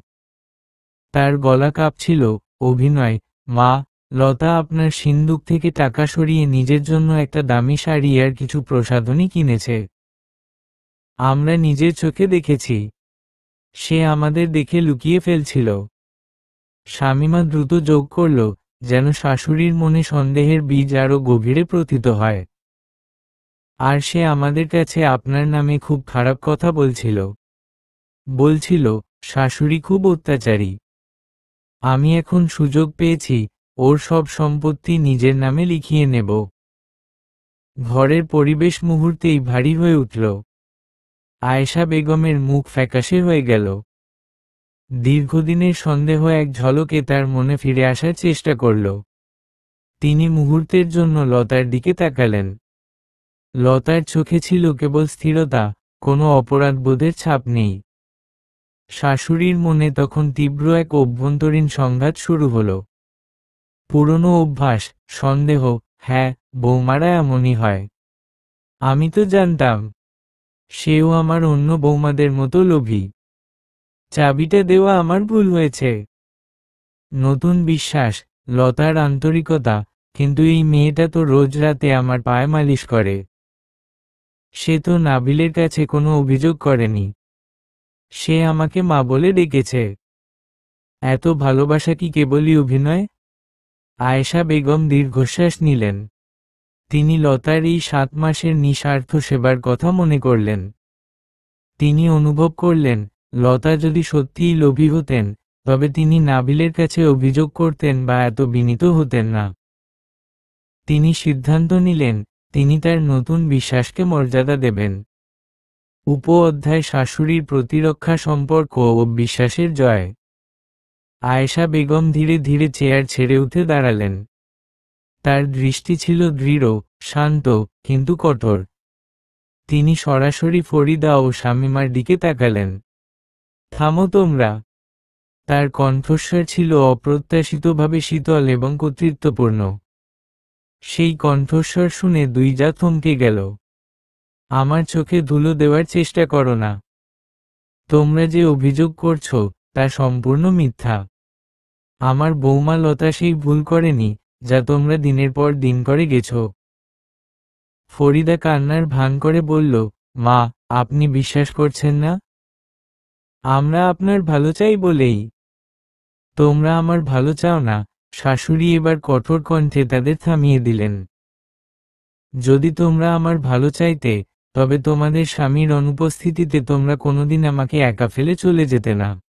তার গলা কাঁপছিল। অভিনয়, মা, লতা আপনার সিন্দুক থেকে টাকা সরিয়ে নিজের জন্য একটা দামি শাড়ি আর কিছু প্রসাধনী কিনেছে। আমরা নিজের চোখে দেখেছি। সে আমাদের দেখে লুকিয়ে ফেলছিল। শামীমা দ্রুত যোগ করল, যেন শাশুড়ির মনে সন্দেহের বীজ আরও গভীরে প্রথিত হয়। আর সে আমাদের কাছে আপনার নামে খুব খারাপ কথা বলছিল। বলছিল, শাশুড়ি খুব অত্যাচারী। আমি এখন সুযোগ পেয়েছি, ওর সব সম্পত্তি নিজের নামে লিখিয়ে নেব। ঘরের পরিবেশ মুহূর্তেই ভারী হয়ে উঠল। আয়েশা বেগমের মুখ ফ্যাকাশে হয়ে গেল। দীর্ঘদিনের সন্দেহ এক ঝলকে তার মনে ফিরে আসার চেষ্টা করল। তিনি মুহূর্তের জন্য লতার দিকে তাকালেন। লতার চোখে ছিল কেবল স্থিরতা, কোনো অপরাধবোধের ছাপ নেই। শাশুড়ির মনে তখন তীব্র এক অভ্যন্তরীণ সংঘাত শুরু হল। পুরনো অভ্যাস, সন্দেহ, হ্যাঁ, বৌমারা এমনই হয়। আমি তো জানতাম। সেও আমার অন্য বৌমাদের মতো লোভী। চাবিটা দেওয়া আমার ভুল হয়েছে। নতুন বিশ্বাস, লতার আন্তরিকতা, কিন্তু এই মেয়েটা তো রোজ রাতে আমার পায়ে মালিশ করে। সে তো নাবিলের কাছে কোনো অভিযোগ করেনি। সে আমাকে মা বলে ডেকেছে। এত ভালোবাসা কি কেবলই অভিনয়? আয়েশা বেগম দীর্ঘশ্বাস নিলেন। তিনি লতার এই 7 মাসের নিঃস্বার্থ সেবার কথা মনে করলেন। তিনি অনুভব করলেন, লতা যদি সত্যিই লোভী হতেন, তবে তিনি নাবিলের কাছে অভিযোগ করতেন বা এত বিনীত হতেন না। তিনি সিদ্ধান্ত নিলেন, তিনি তার নতুন বিশ্বাসকে মর্যাদা দেবেন। উপ-অধ্যায় শাশুড়ির প্রতিরক্ষা, সম্পর্ক ও বিশ্বাসের জয়। আয়েশা বেগম ধীরে ধীরে চেয়ার ছেড়ে উঠে দাঁড়ালেন। তার দৃষ্টি ছিল দৃঢ়, শান্ত, কিন্তু কঠোর। তিনি সরাসরি ফরিদা ও শামীমার দিকে তাকালেন। থামো তোমরা। তার কণ্ঠস্বর ছিল অপ্রত্যাশিতভাবে শীতল এবং কর্তৃত্বপূর্ণ। সেই কণ্ঠস্বর শুনে দুইজা থমকে গেল। আমার চোখে ধুলো দেওয়ার চেষ্টা করো না। তোমরা যে অভিযোগ করছো, তা সম্পূর্ণ মিথ্যা। আমার বৌমা লতা সেই ভুল করেনি, যা তোমরা দিনের পর দিন করে গেছো। ফরিদা কান্নার ভান করে বলল, মা, আপনি বিশ্বাস করছেন না? আমরা আপনার ভালো চাই বলেই। তোমরা আমার ভালো চাও না। শাশুড়ি এবার কঠোর কণ্ঠে তাদের থামিয়ে দিলেন। যদি তোমরা আমার ভালো চাইতে, তবে তোমাদের স্বামীর অনুপস্থিতিতে তোমরা কোনোদিন আমাকে একা ফেলে চলে যেতে না।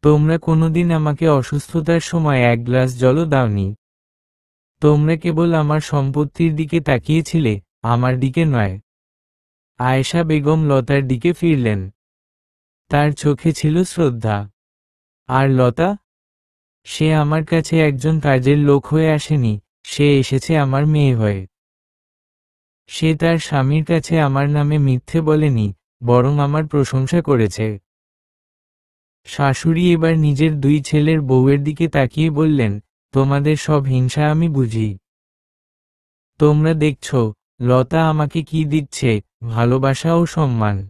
তোমরা কোনোদিন আমাকে অসুস্থতার সময় এক গ্লাস জলও দাওনি। তোমরা কেবল আমার সম্পত্তির দিকে তাকিয়েছিলে, আমার দিকে নয়। আয়েশা বেগম লতার দিকে ফিরলেন। তার চোখে ছিল শ্রদ্ধা। আর লতা? সে আমার কাছে একজন কাজের লোক হয়ে আসেনি, সে এসেছে আমার মেয়ে হয়ে। সে তার স্বামীর কাছে আমার নামে মিথ্যে বলেনি, বরং আমার প্রশংসা করেছে। শাশুড়ি এবার নিজের দুই ছেলের বউয়ের দিকে তাকিয়ে বললেন, তোমাদের সব হিংসা আমি বুঝি। তোমরা দেখছ, লতা আমাকে কি দিচ্ছে, ভালোবাসা ও সম্মান।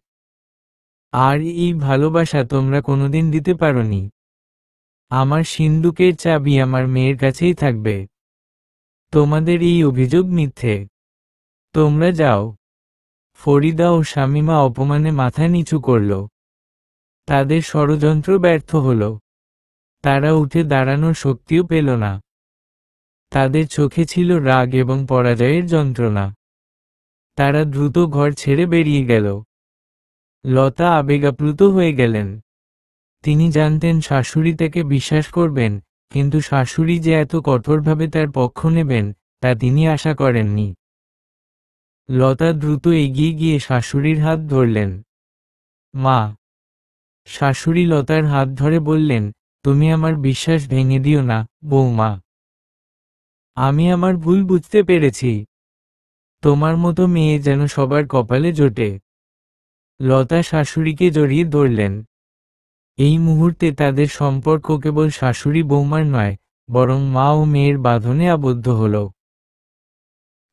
আর এই ভালোবাসা তোমরা কোনোদিন দিতে পারোনি। আমার সিন্দুকের চাবি আমার মেয়ের কাছেই থাকবে। তোমাদের এই অভিযোগ মিথ্যে। তোমরা যাও। ফরিদা ও শামীমা অপমানে মাথা নিচু করল। তাদের ষড়যন্ত্র ব্যর্থ হল। তারা উঠে দাঁড়ানোর শক্তিও পেল না। তাদের চোখে ছিল রাগ এবং পরাজয়ের যন্ত্রণা। তারা দ্রুত ঘর ছেড়ে বেরিয়ে গেল। লতা আবেগাপ্লুত হয়ে গেলেন। তিনি জানতেন শাশুড়ি তাকে বিশ্বাস করবেন, কিন্তু শাশুড়ি যে এত কঠোরভাবে তার পক্ষ নেবেন, তা তিনি আশা করেননি। লতা দ্রুত এগিয়ে গিয়ে শাশুড়ির হাত ধরলেন। মা। শাশুড়ি লতার হাত ধরে বললেন, তুমি আমার বিশ্বাস ভেঙে দিও না, বৌমা। আমি আমার ভুল বুঝতে পেরেছি। তোমার মতো মেয়ে যেন সবার কপালে জোটে। লতা শাশুড়িকে জড়িয়ে ধরলেন। এই মুহূর্তে তাদের সম্পর্ক কেবল শাশুড়ি বৌমার নয়, বরং মা ও মেয়ের বাঁধনে আবদ্ধ হল।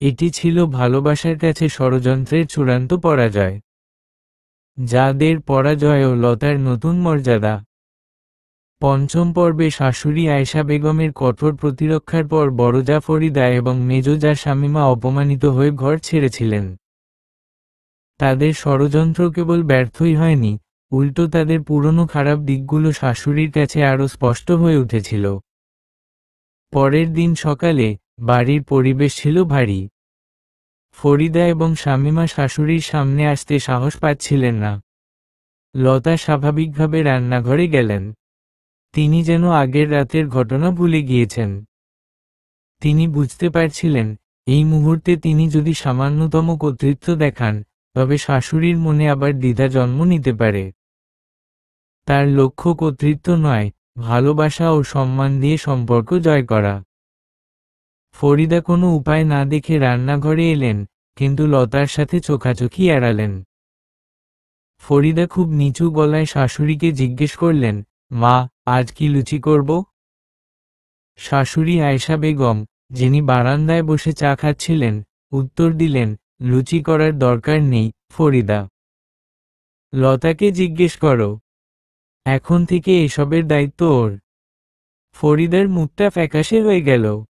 এটি ছিল ভালোবাসার কাছে ষড়যন্ত্রের চূড়ান্ত পরাজয়। যাদের পরাজয় ও লতার নতুন মর্যাদা। পঞ্চম পর্বে শাশুড়ি আয়েশা বেগমের কঠোর প্রতিরক্ষার পর বড়জা ফরিদা এবং মেজজা শামীমা অপমানিত হয়ে ঘর ছেড়েছিলেন। তাদের ষড়যন্ত্র কেবল ব্যর্থই হয়নি, উল্টো তাদের পুরনো খারাপ দিকগুলো শাশুড়ির কাছে আরও স্পষ্ট হয়ে উঠেছিল। পরের দিন সকালে বাড়ির পরিবেশ ছিল ভারী। ফরিদা এবং শামীমা শাশুড়ির সামনে আসতে সাহস পাচ্ছিলেন না। লতা স্বাভাবিকভাবে রান্নাঘরে গেলেন। তিনি যেন আগের রাতের ঘটনা ভুলে গিয়েছেন। তিনি বুঝতে পারছিলেন, এই মুহূর্তে তিনি যদি সামান্যতম কর্তৃত্ব দেখান, তবে শাশুড়ির মনে আবার দ্বিধা জন্ম নিতে পারে। তার লক্ষ্য কর্তৃত্ব নয়, ভালোবাসা ও সম্মান দিয়ে সম্পর্ক জয় করা। ফরিদা কোনো উপায় না দেখে রান্নাঘরে এলেন, কিন্তু লতার সাথে চোখাচোখি এড়ালেন। ফরিদা খুব নিচু গলায় শাশুড়িকে জিজ্ঞেস করলেন, মা, আজ কি লুচি করব? শাশুড়ি আয়েশা বেগম, যিনি বারান্দায় বসে চা খাচ্ছিলেন, উত্তর দিলেন, লুচি করার দরকার নেই, ফরিদা। লতাকে জিজ্ঞেস করো। এখন থেকে এসবের দায়িত্ব ওর। ফরিদার মুখটা ফ্যাকাশে হয়ে গেল।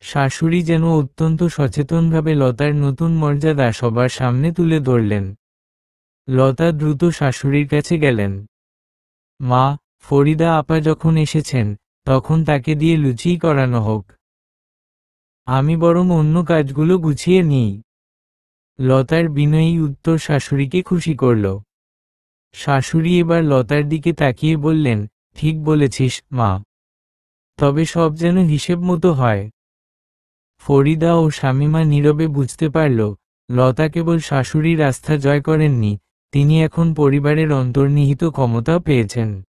শাশুড়ি যেন অত্যন্ত সচেতনভাবে লতার নতুন মর্যাদা সবার সামনে তুলে ধরলেন। লতা দ্রুত শাশুড়ির কাছে গেলেন। মা, ফরিদা আপা যখন এসেছেন, তখন তাকে দিয়ে লুচিই করানো হোক। আমি বরং অন্য কাজগুলো গুছিয়ে নিই। লতার বিনয়ী উত্তর শাশুড়িকে খুশি করল। শাশুড়ি এবার লতার দিকে তাকিয়ে বললেন, ঠিক বলেছিস, মা। তবে সব যেন হিসেব মতো হয়। ফরিদা ও শামীমা নীরবে বুঝতে পারল, লতা কেবল শাশুড়ির আস্থা জয় করেননি, তিনি এখন পরিবারের অন্তর্নিহিত ক্ষমতাও পেয়েছেন।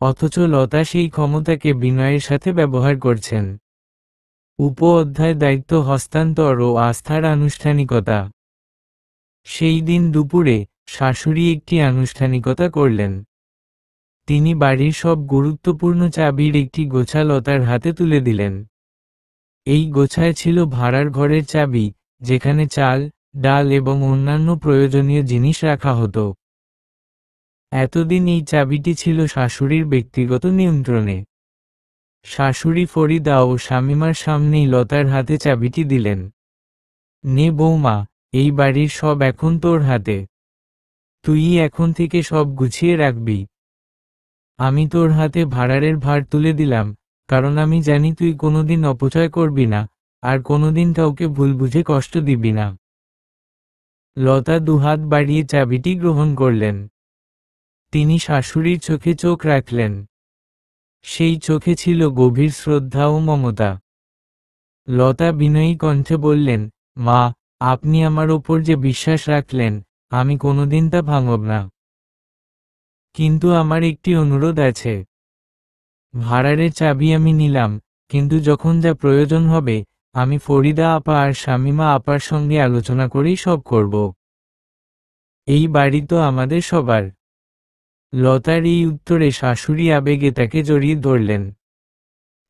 অথচ লতা সেই ক্ষমতাকে বিনয়ের সাথে ব্যবহার করছেন। উপ-অধ্যায় দায়িত্ব হস্তান্তর ও আস্থার আনুষ্ঠানিকতা। সেই দিন দুপুরে শাশুড়ি একটি আনুষ্ঠানিকতা করলেন। তিনি বাড়ির সব গুরুত্বপূর্ণ চাবির একটি গোছা লতার হাতে তুলে দিলেন। এই গোছায় ছিল ভাড়ার ঘরের চাবি, যেখানে চাল, ডাল এবং অন্যান্য প্রয়োজনীয় জিনিস রাখা হতো। এতদিন এই চাবিটি ছিল শাশুড়ির ব্যক্তিগত নিয়ন্ত্রণে। শাশুড়ি ফরিদা ও শামীমার সামনেই লতার হাতে চাবিটি দিলেন। নে বৌমা, এই বাড়ির সব এখন তোর হাতে। তুই এখন থেকে সব গুছিয়ে রাখবি। আমি তোর হাতে ভাড়ারের ভার তুলে দিলাম, কারণ আমি জানি তুই কোনোদিন অপচয় করবি না, আর কোনোদিন কাউকে ভুল বুঝে কষ্ট দিবি না। লতা দুহাত বাড়িয়ে চাবিটি গ্রহণ করলেন। তিনি শাশুড়ির চোখে চোখ রাখলেন। সেই চোখে ছিল গভীর শ্রদ্ধা ও মমতা। লতা বিনয়ী কণ্ঠে বললেন, মা, আপনি আমার ওপর যে বিশ্বাস রাখলেন, আমি কোনোদিন তা ভাঙব না। কিন্তু আমার একটি অনুরোধ আছে। ভাড়ারের চাবি আমি নিলাম, কিন্তু যখন যা প্রয়োজন হবে আমি ফরিদা আপা আর শামিমা আপার সঙ্গে আলোচনা করেই সব করব। এই বাড়ি তো আমাদের সবার। লতার এই উত্তরে শাশুড়ি আবেগে তাকে জড়িয়ে ধরলেন।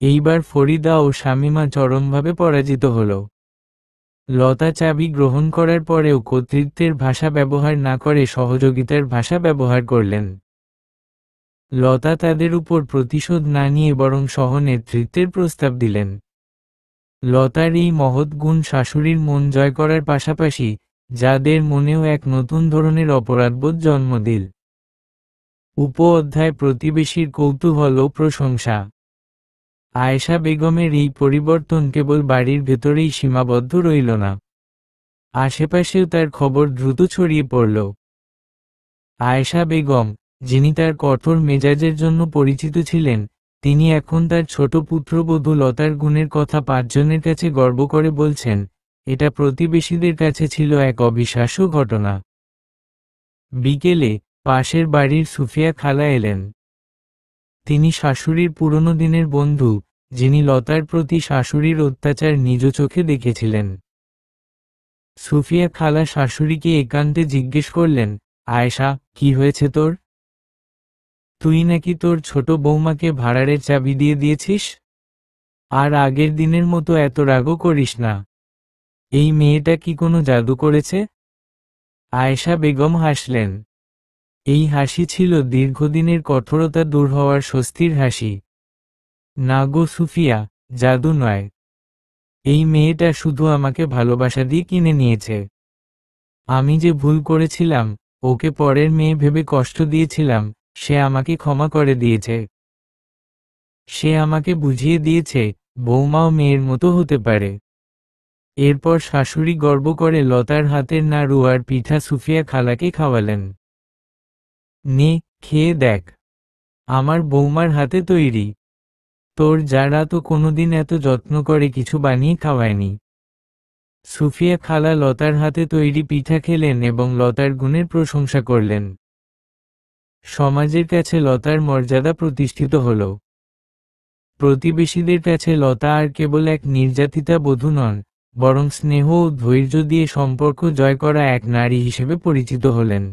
এইবার ফরিদা ও শামিমা চরমভাবে পরাজিত হল। লতা চাবি গ্রহণ করার পরেও কর্তৃত্বের ভাষা ব্যবহার না করে সহযোগিতার ভাষা ব্যবহার করলেন। লতা তাদের উপর প্রতিশোধ না নিয়ে বরং সহ-নেতৃত্বের প্রস্তাব দিলেন। লতার এই মহৎ গুণ শাশুড়ির মন জয় করার পাশাপাশি যাদের মনেও এক নতুন ধরনের অপরাধবোধ জন্ম দিল। উপ-অধ্যায় প্রতিবেশীর কৌতূহল ও প্রশংসা। আয়েশা বেগমের এই পরিবর্তন কেবল বাড়ির ভেতরেই সীমাবদ্ধ রইল না, আশেপাশেও তার খবর দ্রুত ছড়িয়ে পড়ল। আয়েশা বেগম, যিনি তার কঠোর মেজাজের জন্য পরিচিত ছিলেন, তিনি এখন তার ছোট পুত্রবধূ লতার গুণের কথা 5 জনের কাছে গর্ব করে বলছেন। এটা প্রতিবেশীদের কাছে ছিল এক অবিশ্বাস্য ঘটনা। বিকেলে পাশের বাড়ির সুফিয়া খালা এলেন। তিনি শাশুড়ির পুরনো দিনের বন্ধু, যিনি লতার প্রতি শাশুড়ির অত্যাচার নিজ চোখে দেখেছিলেন। সুফিয়া খালা শাশুড়িকে একান্তে জিজ্ঞেস করলেন, আয়েশা, কি হয়েছে তোর? তুই নাকি তোর ছোট বৌমাকে ভাড়ারের চাবি দিয়ে দিয়েছিস? আর আগের দিনের মতো এত রাগও করিস না। এই মেয়েটা কি কোনো জাদু করেছে? আয়েশা বেগম হাসলেন। এই হাসি ছিল দীর্ঘদিনের কঠোরতা দূর হওয়ার স্বস্তির হাসি। না গো সুফিয়া, জাদু নয়। এই মেয়েটা শুধু আমাকে ভালোবাসা দিয়ে কিনে নিয়েছে। আমি যে ভুল করেছিলাম, ওকে পরের মেয়ে ভেবে কষ্ট দিয়েছিলাম, সে আমাকে ক্ষমা করে দিয়েছে। সে আমাকে বুঝিয়ে দিয়েছে বৌমাও মেয়ের মতো হতে পারে। এরপর শাশুড়ি গর্ব করে লতার হাতের নাড়ু আর পিঠা সুফিয়া খালাকে খাওয়ালেন। নে, খেয়ে দেখ, আমার বৌমার হাতে তৈরি। তোর যারা তো কোনোদিন এত যত্ন করে কিছু বানিয়ে খাওয়ায়নি। সুফিয়া খালা লতার হাতে তৈরি পিঠা খেলেন এবং লতার গুণের প্রশংসা করলেন। সমাজের কাছে লতার মর্যাদা প্রতিষ্ঠিত হল। প্রতিবেশীদের কাছে লতা আর কেবল এক নির্যাতিতা বধূ নন, বরং স্নেহ ও ধৈর্য দিয়ে সম্পর্ক জয় করা এক নারী হিসেবে পরিচিত হলেন।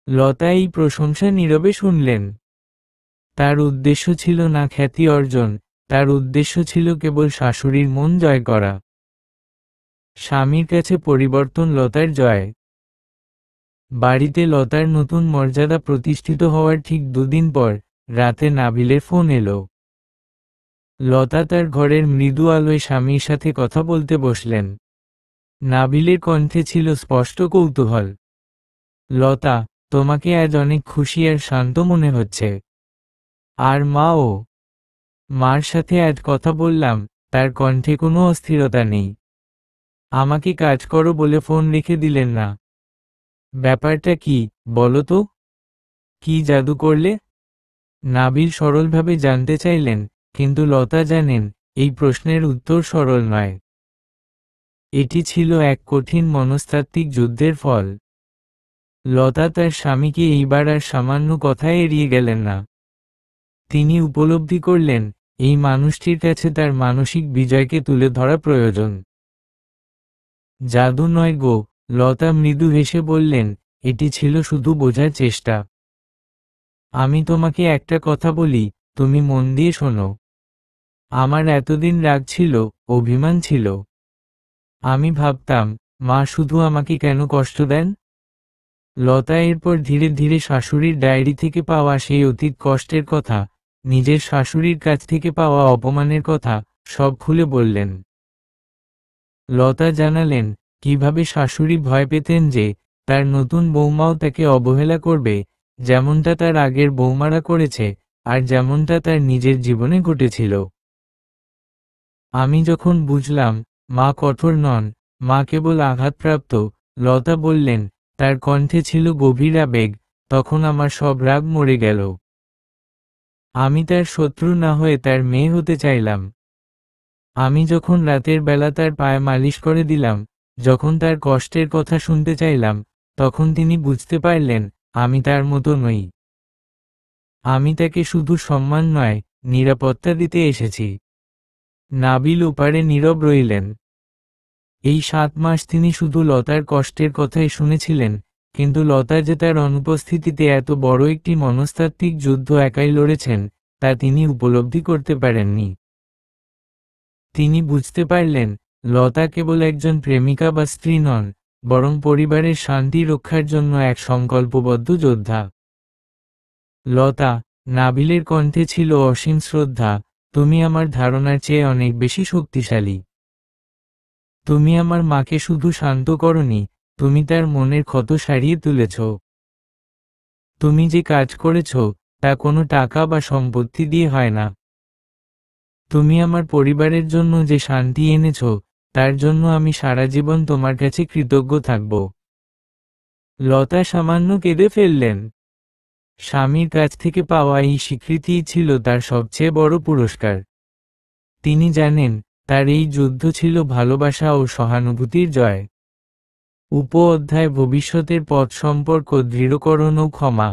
লতা এই প্রশংসা নীরবে শুনলেন। তার উদ্দেশ্য ছিল না খ্যাতি অর্জন, তার উদ্দেশ্য ছিল কেবল শাশুড়ির মন জয় করা। স্বামীর কাছে পরিবর্তন লতার জয়। বাড়িতে লতার নতুন মর্যাদা প্রতিষ্ঠিত হওয়ার ঠিক 2 দিন পর রাতে নাবিলের ফোন এলো। লতা তার ঘরের মৃদু আলোয় স্বামীর সাথে কথা বলতে বসলেন। নাবিলের কণ্ঠে ছিল স্পষ্ট কৌতূহল। লতা, তোমাকে আজ অনেক খুশি আর শান্ত মনে হচ্ছে। আর মাও? মার সাথে আজ কথা বললাম, তার কণ্ঠে কোনো অস্থিরতা নেই। আমাকে কাজ করো বলে ফোন রেখে দিলেন না। ব্যাপারটা কি, বলো তো? কি জাদু করলে? নাবিল সরলভাবে জানতে চাইলেন, কিন্তু লতা জানেন এই প্রশ্নের উত্তর সরল নয়। এটি ছিল এক কঠিন মনস্তাত্ত্বিক যুদ্ধের ফল। লতা তার স্বামীকে এইবার আর সামান্য কথায় এড়িয়ে গেলেন না। তিনি উপলব্ধি করলেন এই মানুষটির কাছে তার মানসিক বিজয়কে তুলে ধরা প্রয়োজন। জাদু নয় গো, লতা মৃদু হেসে বললেন, এটি ছিল শুধু বোঝার চেষ্টা। আমি তোমাকে একটা কথা বলি, তুমি মন দিয়ে শোনো। আমার এতদিন রাগ ছিল, অভিমান ছিল। আমি ভাবতাম মা শুধু আমাকে কেন কষ্ট দেন। লতা এরপর ধীরে ধীরে শাশুড়ির ডায়েরি থেকে পাওয়া সেই অতীত কষ্টের কথা, নিজের শাশুড়ির কাছ থেকে পাওয়া অপমানের কথা সব খুলে বললেন। লতা জানালেন কিভাবে শাশুড়ি ভয় পেতেন যে তার নতুন বৌমাও তাকে অবহেলা করবে, যেমনটা তার আগের বৌমারা করেছে আর যেমনটা তার নিজের জীবনে ঘটেছিল। আমি যখন বুঝলাম মা কঠোর নন, মা কেবল আঘাতপ্রাপ্ত, লতা বললেন, তার কণ্ঠে ছিল গভীর আবেগ, তখন আমার সব রাগ মরে গেল। আমি তার শত্রু না হয়ে তার মেয়ে হতে চাইলাম। আমি যখন রাতের বেলা তার পায়ে মালিশ করে দিলাম, যখন তার কষ্টের কথা শুনতে চাইলাম, তখন তিনি বুঝতে পারলেন আমি তার মতো নই। আমি তাকে শুধু সম্মান নয়, নিরাপত্তা দিতে এসেছি। নাবিল ওপারে নীরব রইলেন। এই 7 মাস তিনি শুধু লতার কষ্টের কথাই শুনেছিলেন, কিন্তু লতা যে তার অনুপস্থিতিতে এত বড় একটি মনস্তাত্ত্বিক যুদ্ধ একাই লড়েছেন, তা তিনি উপলব্ধি করতে পারেননি। তিনি বুঝতে পারলেন লতা কেবল একজন প্রেমিকা বা স্ত্রী নন, বরং পরিবারের শান্তি রক্ষার জন্য এক সংকল্পবদ্ধ যোদ্ধা। লতা, নাবিলের কণ্ঠে ছিল অসীম শ্রদ্ধা, তুমি আমার ধারণার চেয়ে অনেক বেশি শক্তিশালী। তুমি আমার মাকে শুধু শান্ত করনি, তুমি তার মনের ক্ষত সারিয়ে তুলেছ। তুমি যে কাজ করেছ, তা কোনো টাকা বা সম্পত্তি দিয়ে হয় না। তুমি আমার পরিবারের জন্য যে শান্তি এনেছ, তার জন্য আমি সারা জীবন তোমার কাছে কৃতজ্ঞ থাকব। লতা সামান্য কেঁদে ফেললেন। স্বামীর কাছ থেকে পাওয়া এই স্বীকৃতিই ছিল তার সবচেয়ে বড় পুরস্কার। তিনি জানেন তার এই যুদ্ধ ছিল ভালোবাসা ও সহানুভূতির জয়। উপ-অধ্যায় ভবিষ্যতের পথ সম্পর্ক দৃঢ়করণ ও ক্ষমা।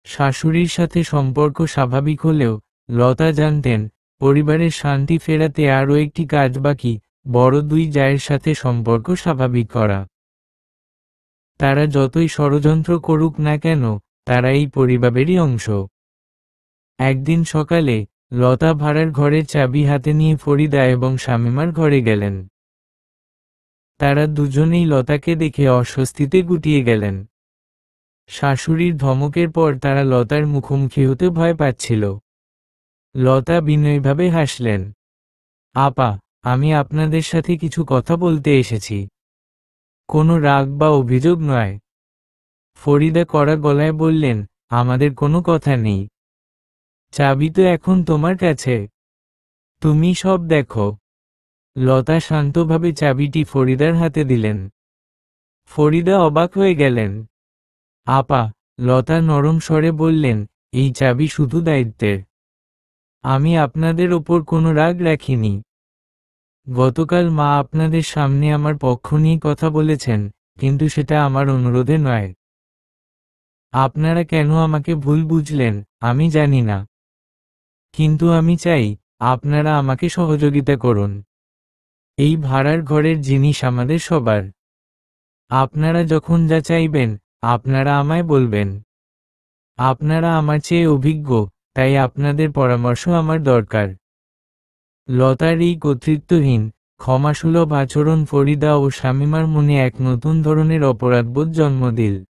শাশুড়ির সাথে সম্পর্ক স্বাভাবিক হলেও লতা জানতেন পরিবারের শান্তি ফেরাতে আরও একটি কাজ বাকি, বড় 2 জায়ের সাথে সম্পর্ক স্বাভাবিক করা। তারা যতই ষড়যন্ত্র করুক না কেন, তারা এই পরিবারেরই অংশ। একদিন সকালে লতা ভাড়ার ঘরের চাবি হাতে নিয়ে ফরিদা এবং শামীমার ঘরে গেলেন। তারা দুজনেই লতাকে দেখে অস্বস্তিতে গুটিয়ে গেলেন। শাশুড়ির ধমকের পর তারা লতার মুখোমুখি হতে ভয় পাচ্ছিল। লতা বিনয়ীভাবে হাসলেন। আপা, আমি আপনাদের সাথে কিছু কথা বলতে এসেছি। কোনো রাগ বা অভিযোগ নয়। ফরিদা কড়া গলায় বললেন, আমাদের কোনো কথা নেই। চাবি তো এখন তোমার কাছে, তুমি সব দেখো। লতা শান্তভাবে চাবিটি ফরিদার হাতে দিলেন। ফরিদা অবাক হয়ে গেলেন। আপা, লতা নরম স্বরে বললেন, এই চাবি শুধু দায়িত্বের। আমি আপনাদের ওপর কোনো রাগ রাখিনি। গতকাল মা আপনাদের সামনে আমার পক্ষ নিয়ে কথা বলেছেন, কিন্তু সেটা আমার অনুরোধে নয়। আপনারা কেন আমাকে ভুল বুঝলেন, আমি জানি না। কিন্তু আমি চাই আপনারা আমাকে সহযোগিতা করুন। এই ভাড়ার ঘরের জিনিস আমাদের সবার। আপনারা যখন যা চাইবেন, আপনারা আমায় বলবেন। আপনারা আমার চেয়ে অভিজ্ঞ, তাই আপনাদের পরামর্শ আমার দরকার। লতার এই কর্তৃত্বহীন, ক্ষমাসুলভ আচরণ ফরিদা ও শামীমার মনে এক নতুন ধরনের অপরাধবোধ জন্ম দিল।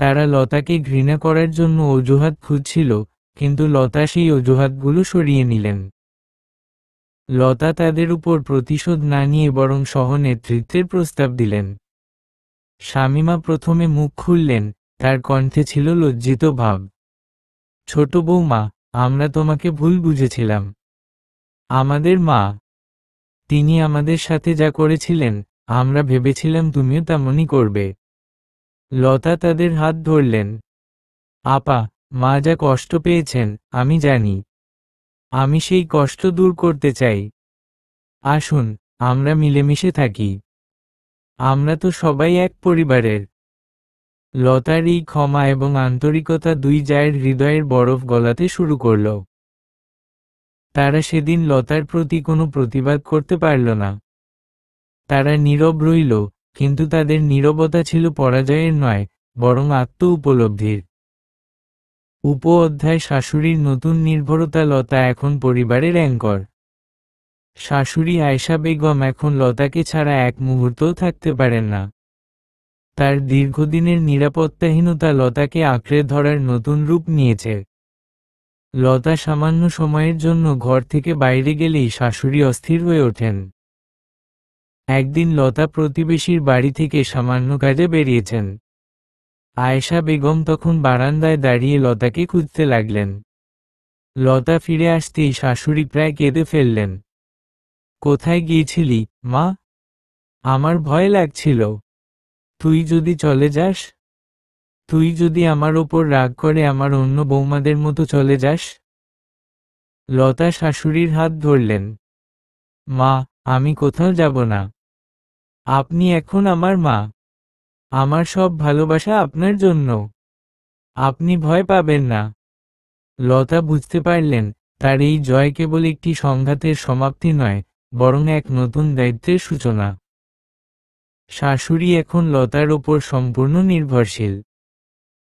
তারা লতাকে ঘৃণা করার জন্য অজুহাত খুঁজছিল, কিন্তু লতা সেই অজুহাতগুলো সরিয়ে নিলেন। লতা তাদের উপর প্রতিশোধ না নিয়ে বরং সহ-নেতৃত্বের প্রস্তাব দিলেন। শামীমা প্রথমে মুখ খুললেন, তার কণ্ঠে ছিল লজ্জিত ভাব। ছোট বৌমা, আমরা তোমাকে ভুল বুঝেছিলাম। আমাদের মা, তিনি আমাদের সাথে যা করেছিলেন, আমরা ভেবেছিলাম তুমিও তেমনই করবে। লতা তাদের হাত ধরলেন। আপা, মা যা কষ্ট পেয়েছেন, আমি জানি। আমি সেই কষ্ট দূর করতে চাই। আসুন, আমরা মিলেমিশে থাকি। আমরা তো সবাই এক পরিবারের। লতার এই ক্ষমা এবং আন্তরিকতা 2 জায়ের হৃদয়ের বরফ গলাতে শুরু করল। তারা সেদিন লতার প্রতি কোনো প্রতিবাদ করতে পারল না। তারা নীরব রইল, কিন্তু তাদের নীরবতা ছিল পরাজয়ের নয়, বরং আত্ম-উপলব্ধির। উপ-অধ্যায় শাশুড়ির নতুন নির্ভরতা। লতা এখন পরিবারের অ্যাঙ্কর। শাশুড়ি আয়েশা বেগম এখন লতাকে ছাড়া এক মুহূর্তও থাকতে পারেন না। তার দীর্ঘদিনের নিরাপত্তাহীনতা লতাকে আঁকড়ে ধরার নতুন রূপ নিয়েছে। লতা সামান্য সময়ের জন্য ঘর থেকে বাইরে গেলেই শাশুড়ি অস্থির হয়ে ওঠেন। একদিন লতা প্রতিবেশীর বাড়ি থেকে সামান্য কাজে বেরিয়েছেন। আয়েশা বেগম তখন বারান্দায় দাঁড়িয়ে লতাকে খুঁজতে লাগলেন। লতা ফিরে আসতেই শাশুড়ি প্রায় কেঁদে ফেললেন। কোথায় গিয়েছিলি, মা? আমার ভয় লাগছিল। তুই যদি চলে যাস? তুই যদি আমার ওপর রাগ করে আমার অন্য বৌমাদের মতো চলে যাস? লতা শাশুড়ির হাত ধরলেন। মা, আমি কোথাও যাব না। আপনি এখন আমার মা। আমার সব ভালোবাসা আপনার জন্য। আপনি ভয় পাবেন না। লতা বুঝতে পারলেন, তার এই জয় কেবল একটি সংঘাতের সমাপ্তি নয়, বরং এক নতুন দায়িত্বের সূচনা। শাশুড়ি এখন লতার ওপর সম্পূর্ণ নির্ভরশীল।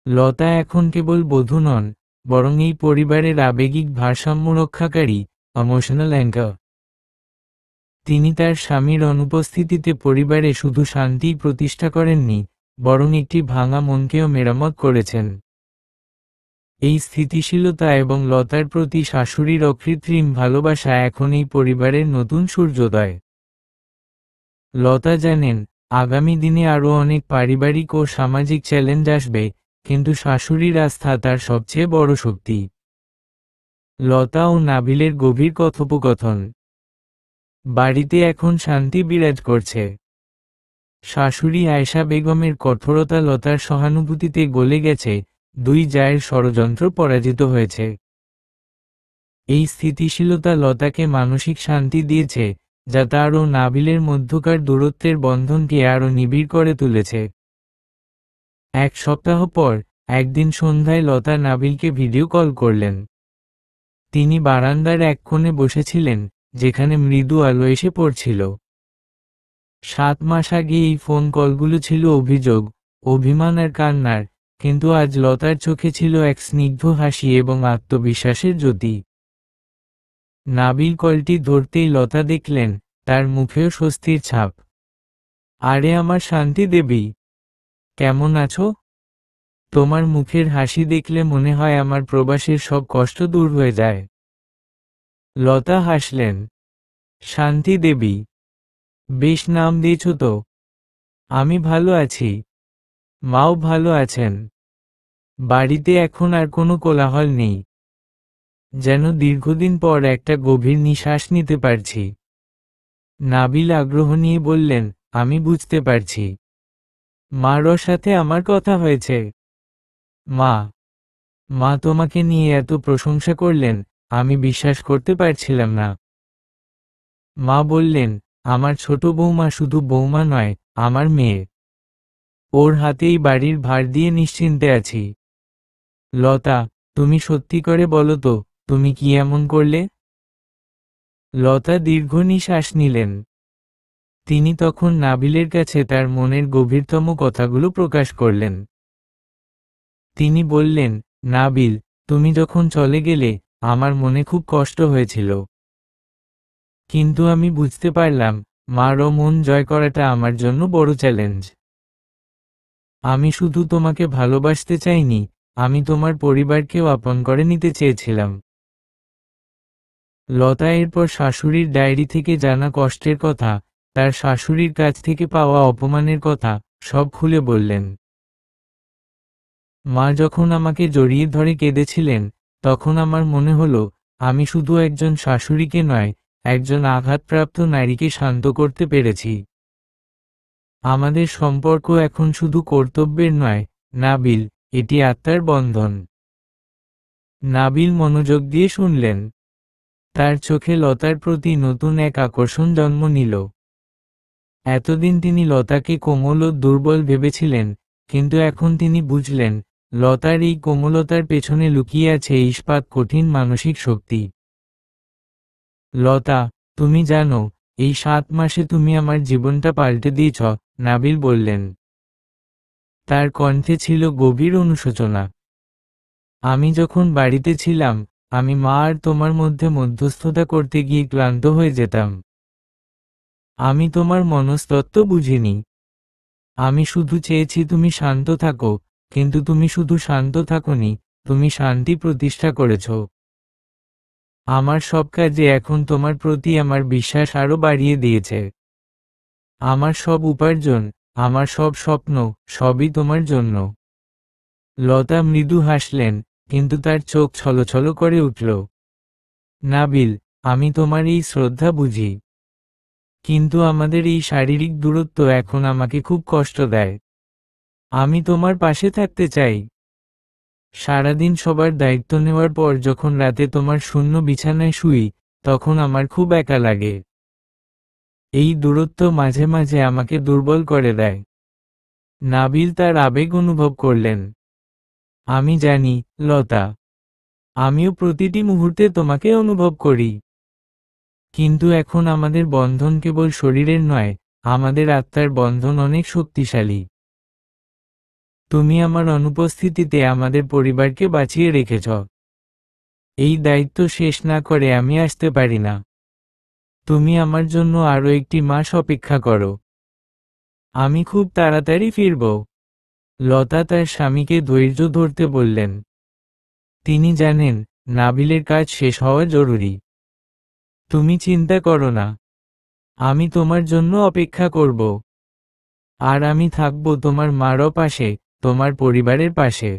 লতা এখন কেবল বধূ নন, বরং এই পরিবারের আবেগিক ভারসাম্য রক্ষাকারী, ইমোশনাল অ্যাঙ্কার। তিনি তার স্বামীর অনুপস্থিতিতে পরিবারে শুধু শান্তিই প্রতিষ্ঠা করেননি, বরং একটি ভাঙা মনকেও মেরামত করেছেন। এই স্থিতিশীলতা এবং লতার প্রতি শাশুড়ির অকৃত্রিম ভালোবাসা এখন এই পরিবারের নতুন সূর্যোদয়। লতা জানেন, আগামী দিনে আরও অনেক পারিবারিক ও সামাজিক চ্যালেঞ্জ আসবে, কিন্তু শাশুড়ির আস্থা তার সবচেয়ে বড় শক্তি। লতা ও নাবিলের গভীর কথোপকথন। বাড়িতে এখন শান্তি বিরাজ করছে। শাশুড়ি আয়েশা বেগমের কঠোরতা লতার সহানুভূতিতে গলে গেছে, দুই জায়ের ষড়যন্ত্র পরাজিত হয়েছে। এই স্থিতিশীলতা লতাকে মানসিক শান্তি দিয়েছে, যা তার ও নাবিলের মধ্যকার দূরত্বের বন্ধনকে আরও নিবিড় করে তুলেছে। এক সপ্তাহ পর, একদিন সন্ধ্যায় লতা নাবিলকে ভিডিও কল করলেন। তিনি বারান্দার এক কোণে বসেছিলেন, যেখানে মৃদু আলো এসে পড়ছিল। 7 মাস আগে এই ফোন কলগুলো ছিল অভিযোগ, অভিমান আর কান্নার, কিন্তু আজ লতার চোখে ছিল এক স্নিগ্ধ হাসি এবং আত্মবিশ্বাসের জ্যোতি। নাবিল কলটি ধরতেই লতা দেখলেন, তার মুখেও স্বস্তির ছাপ। আরে আমার শান্তি দেবী, কেমন আছো? তোমার মুখের হাসি দেখলে মনে হয় আমার প্রবাসের সব কষ্ট দূর হয়ে যায়। লতা হাসলেন। শান্তি দেবী, বেশ নাম দিয়েছ তো। আমি ভালো আছি। মাও ভালো আছেন। বাড়িতে এখন আর কোনো কোলাহল নেই। যেন দীর্ঘদিন পর একটা গভীর নিঃশ্বাস নিতে পারছি। নাবিল আগ্রহ নিয়ে বললেন, আমি বুঝতে পারছি। মার সাথে আমার কথা হয়েছে। মা মা তোমাকে নিয়ে এত প্রশংসা করলেন, আমি বিশ্বাস করতে পারছিলাম না। মা বললেন, আমার ছোট বৌমা শুধু বৌমা নয়, আমার মেয়ে। ওর হাতেই বাড়ির ভার দিয়ে নিশ্চিন্তে আছি। লতা, তুমি সত্যি করে বলো তো, তুমি কি এমন করলে? লতা দীর্ঘ নিঃশ্বাস নিলেন। তিনি তখন নাবিলের কাছে তার মনের গভীরতম কথাগুলো প্রকাশ করলেন। তিনি বললেন, নাবিল, তুমি যখন চলে গেলে, আমার মনে খুব কষ্ট হয়েছিল। কিন্তু আমি বুঝতে পারলাম, মারও মন জয় করাটা আমার জন্য বড় চ্যালেঞ্জ। আমি শুধু তোমাকে ভালোবাসতে চাইনি, আমি তোমার পরিবারকেও আপন করে নিতে চেয়েছিলাম। লতা এরপর শাশুড়ির ডায়েরি থেকে জানা কষ্টের কথা, তার শাশুড়ির কাছ থেকে পাওয়া অপমানের কথা, সব খুলে বললেন। মা যখন আমাকে জড়িয়ে ধরে কেঁদেছিলেন, তখন আমার মনে হলো, আমি শুধু একজন শাশুড়িকে নয়, একজন আঘাতপ্রাপ্ত নারীকে শান্ত করতে পেরেছি। আমাদের সম্পর্ক এখন শুধু কর্তব্যের নয়, নাবিল, এটি আত্মার বন্ধন। নাবিল মনোযোগ দিয়ে শুনলেন। তার চোখে লতার প্রতি নতুন এক আকর্ষণ জন্ম নিল। এতদিন তিনি লতাকে কোমল ও দুর্বল ভেবেছিলেন, কিন্তু এখন তিনি বুঝলেন, লতার এই কোমলতার পেছনে লুকিয়ে আছে ইস্পাত কঠিন মানসিক শক্তি। লতা, তুমি জানো, এই 7 মাসে তুমি আমার জীবনটা পাল্টে দিয়েছ, নাবিল বললেন। তার কণ্ঠে ছিল গভীর অনুশোচনা। আমি যখন বাড়িতে ছিলাম, আমি মা আর তোমার মধ্যে মধ্যস্থতা করতে গিয়ে ক্লান্ত হয়ে যেতাম। আমি তোমার মনস্তত্ত্ব বুঝিনি। আমি শুধু চেয়েছি তুমি শান্ত থাকো, কিন্তু তুমি শুধু শান্ত থাকোনি, তুমি শান্তি প্রতিষ্ঠা করেছ। আমার সব কাজে এখন তোমার প্রতি আমার বিশ্বাস আরও বাড়িয়ে দিয়েছে। আমার সব উপার্জন, আমার সব স্বপ্ন, সবই তোমার জন্য। লতা মৃদু হাসলেন, কিন্তু তার চোখ ছলছল করে উঠল। নাবিল, আমি তোমার এই শ্রদ্ধা বুঝি, কিন্তু আমাদের এই শারীরিক দূরত্ব এখন আমাকে খুব কষ্ট দেয়। আমি তোমার পাশে থাকতে চাই। সারাদিন সবার দায়িত্ব নেওয়ার পর যখন রাতে তোমার শূন্য বিছানায় শুই, তখন আমার খুব একা লাগে। এই দূরত্ব মাঝে মাঝে আমাকে দুর্বল করে দেয়। নাবিল তার আবেগ অনুভব করলেন। আমি জানি, লতা, আমিও প্রতিটি মুহূর্তে তোমাকে অনুভব করি। কিন্তু এখন আমাদের বন্ধন কেবল শরীরের নয়, আমাদের আত্মার বন্ধন অনেক শক্তিশালী। তুমি আমার অনুপস্থিতিতে আমাদের পরিবারকে বাঁচিয়ে রেখেছ। এই দায়িত্ব শেষ না করে আমি আসতে পারি না। তুমি আমার জন্য আরও একটি মাস অপেক্ষা করো। আমি খুব তাড়াতাড়ি ফিরব। লতা তার স্বামীকে ধৈর্য ধরতে বললেন। তিনি জানেন, নাবিলের কাজ শেষ হওয়া জরুরি। তুমি চিন্তা করো না, আমি তোমার জন্য অপেক্ষা করব। আর আমি থাকব তোমার মারও পাশে, তোমার পরিবারের পাশে।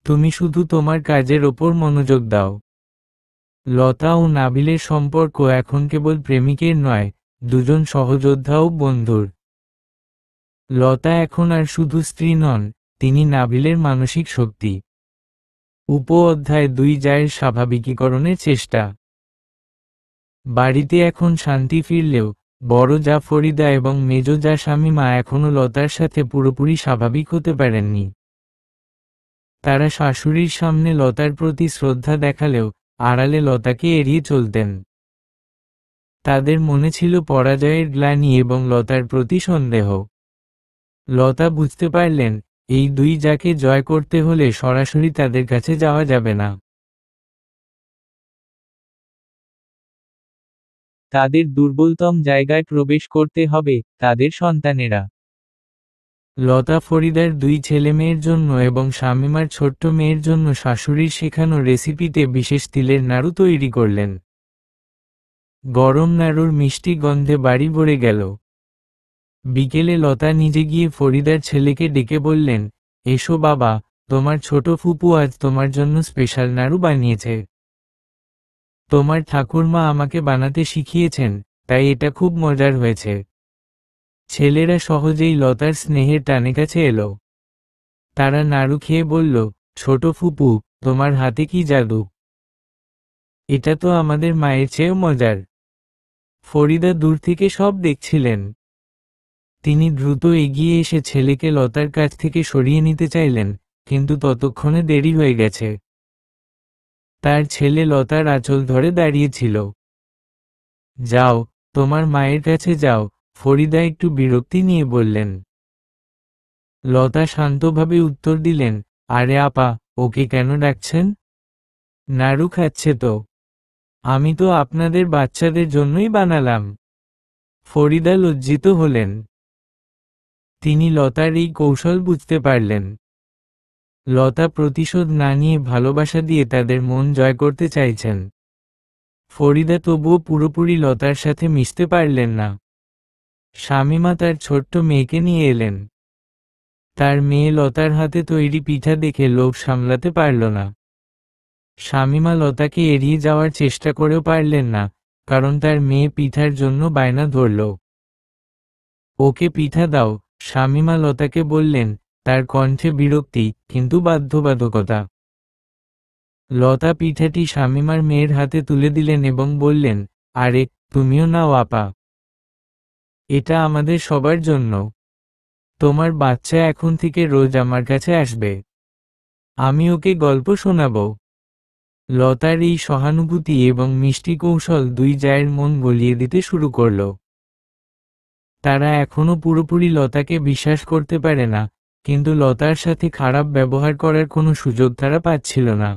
তুমি শুধু তোমার কাজের ওপর মনোযোগ দাও। লতা ও নাবিলের সম্পর্ক এখন কেবল প্রেমিকের নয়, দুজন সহযোদ্ধা ও বন্ধুর। লতা এখন আর শুধু স্ত্রী নন, তিনি নাবিলের মানসিক শক্তি। উপ-অধ্যায় 2 জায়ের স্বাভাবিকীকরণের চেষ্টা। বাড়িতে এখন শান্তি ফিরলেও বড় যা ফরিদা এবং মেজ যা শামীমা এখনও লতার সাথে পুরোপুরি স্বাভাবিক হতে পারেননি। তারা শাশুড়ির সামনে লতার প্রতি শ্রদ্ধা দেখালেও আড়ালে লতাকে এড়িয়ে চলতেন। তাদের মনে ছিল পরাজয়ের গ্লানি এবং লতার প্রতি সন্দেহ। লতা বুঝতে পারলেন, এই দুই যাকে জয় করতে হলে সরাসরি তাদের কাছে যাওয়া যাবে না। তাদের দুর্বলতম জায়গায় প্রবেশ করতে হবে, তাদের সন্তানেরা। লতা ফরিদার 2 ছেলেমেয়ের জন্য এবং শামীমার ছোট্ট মেয়ের জন্য শাশুড়ির শেখানো রেসিপিতে বিশেষ তিলের নাড়ু তৈরি করলেন। গরম নাড়ুর মিষ্টি গন্ধে বাড়ি ভরে গেল। বিকেলে লতা নিজে গিয়ে ফরিদার ছেলেকে ডেকে বললেন, এসো বাবা, তোমার ছোট ফুপু আজ তোমার জন্য স্পেশাল নাড়ু বানিয়েছে। তোমার ঠাকুরমা আমাকে বানাতে শিখিয়েছেন, তাই এটা খুব মজার হয়েছে। ছেলেরা সহজেই লতার স্নেহের টানে কাছে এলো। তারা নাড়ু খেয়ে বলল, ছোট ফুপু, তোমার হাতে কি জাদু! এটা তো আমাদের মায়ের চেয়েও মজার। ফরিদা দূর থেকে সব দেখছিলেন। তিনি দ্রুত এগিয়ে এসে ছেলেকে লতার কাছ থেকে সরিয়ে নিতে চাইলেন, কিন্তু ততক্ষণে দেরি হয়ে গেছে। তার ছেলে লতার আঁচল ধরে দাঁড়িয়েছিল। যাও, তোমার মায়ের কাছে যাও, ফরিদা একটু বিরক্তি নিয়ে বললেন। লতা শান্তভাবে উত্তর দিলেন, আরে আপা, ওকে কেন ডাকছেন? নাড়ু খাচ্ছে তো। আমি তো আপনাদের বাচ্চাদের জন্যই বানালাম। ফরিদা লজ্জিত হলেন। তিনি লতার এই কৌশল বুঝতে পারলেন। লতা প্রতিশোধ না নিয়ে ভালোবাসা দিয়ে তাদের মন জয় করতে চাইছেন। ফরিদা তবুও পুরোপুরি লতার সাথে মিশতে পারলেন না। শামীমা তার ছোট্ট মেয়েকে নিয়ে এলেন। তার মেয়ে লতার হাতে তৈরি পিঠা দেখে লোভ সামলাতে পারল না। শামীমা লতাকে এড়িয়ে যাওয়ার চেষ্টা করেও পারলেন না, কারণ তার মেয়ে পিঠার জন্য বায়না ধরল। ওকে পিঠা দাও, শামীমা লতাকে বললেন, তার কণ্ঠে বিরক্তি কিন্তু বাধ্যবাধকতা। লতা পিঠাটি শামীমার মেয়ের হাতে তুলে দিলেন এবং বললেন, আরে, তুমিও নাও আপা। এটা আমাদের সবার জন্য। তোমার বাচ্চা এখন থেকে রোজ আমার কাছে আসবে। আমি ওকে গল্প শোনাব। লতার এই সহানুভূতি এবং মিষ্টি কৌশল 2 জায়ের মন গলিয়ে দিতে শুরু করল। তারা এখনও পুরোপুরি লতাকে বিশ্বাস করতে পারে না, কিন্তু লতার সাথে খারাপ ব্যবহার করার কোনো সুযোগ তারা পাচ্ছিল না।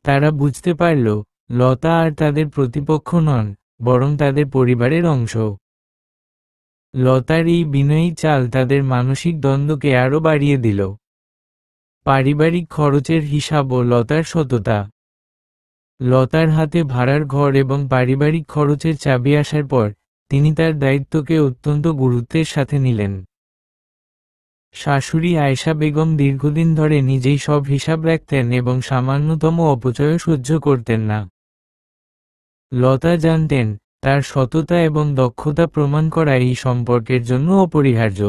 তারা বুঝতে পারল, লতা আর তাদের প্রতিপক্ষ নন, বরং তাদের পরিবারের অংশ। লতার এই বিনয়ী চাল তাদের মানসিক দ্বন্দ্বকে আরও বাড়িয়ে দিল। পারিবারিক খরচের হিসাব ও লতার সততা। লতার হাতে ভাড়ার ঘর এবং পারিবারিক খরচের চাবি আসার পর তিনি তার দায়িত্বকে অত্যন্ত গুরুত্বের সাথে নিলেন। শাশুড়ি আয়েশা বেগম দীর্ঘদিন ধরে নিজেই সব হিসাব রাখতেন এবং সামান্যতম অপচয় সহ্য করতেন না। লতা জানতেন, তার সততা এবং দক্ষতা প্রমাণ করা এই সম্পর্কের জন্য অপরিহার্য।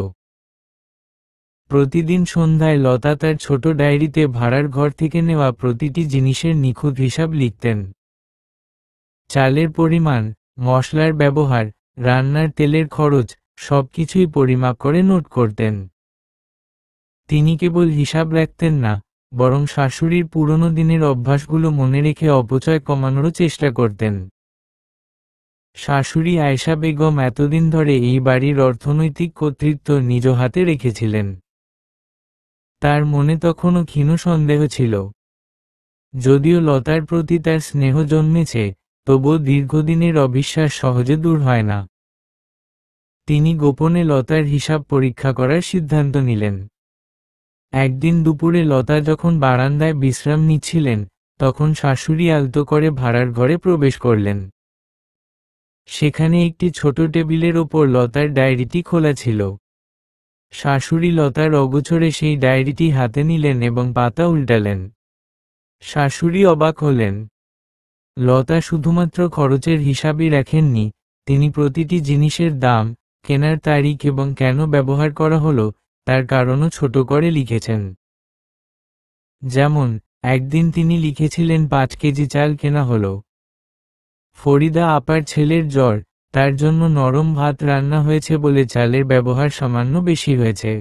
প্রতিদিন সন্ধ্যায় লতা তার ছোট ডায়েরিতে ভাড়ার ঘর থেকে নেওয়া প্রতিটি জিনিসের নিখুঁত হিসাব লিখতেন। চালের পরিমাণ, মশলার ব্যবহার, রান্নার তেলের খরচ, সবকিছুই পরিমাপ করে নোট করতেন। তিনি কেবল হিসাব রাখতেন না, বরং শাশুড়ির পুরনো দিনের অভ্যাসগুলো মনে রেখে অপচয় কমানোরও চেষ্টা করতেন। শাশুড়ি আয়েশা বেগম এতদিন ধরে এই বাড়ির অর্থনৈতিক কর্তৃত্ব নিজ হাতে রেখেছিলেন। তার মনে তখনও ক্ষীণ সন্দেহ ছিল। যদিও লতার প্রতি তার স্নেহ জন্মেছে, তবুও দীর্ঘদিনের অবিশ্বাস সহজে দূর হয় না। তিনি গোপনে লতার হিসাব পরীক্ষা করার সিদ্ধান্ত নিলেন। একদিন দুপুরে লতা যখন বারান্দায় বিশ্রাম নিচ্ছিলেন, তখন শাশুড়ি আলতো করে ভাড়ার ঘরে প্রবেশ করলেন। সেখানে একটি ছোট টেবিলের ওপর লতার ডায়েরিটি খোলা ছিল। শাশুড়ি লতার অগোচরে সেই ডায়েরিটি হাতে নিলেন এবং পাতা উল্টালেন। শাশুড়ি অবাক হলেন। লতা শুধুমাত্র খরচের হিসাবই রাখেননি, তিনি প্রতিটি জিনিসের দাম, কেনার তারিখ এবং কেন ব্যবহার করা হলো তার কারণও ছোট করে লিখেছেন। যেমন, একদিন তিনি লিখেছিলেন 5 কেজি চাল কেনা হলো। ফরিদা আপার ছেলের জ্বর, তার জন্য নরম ভাত রান্না হয়েছে বলে চালের ব্যবহার সামান্য বেশি হয়েছে।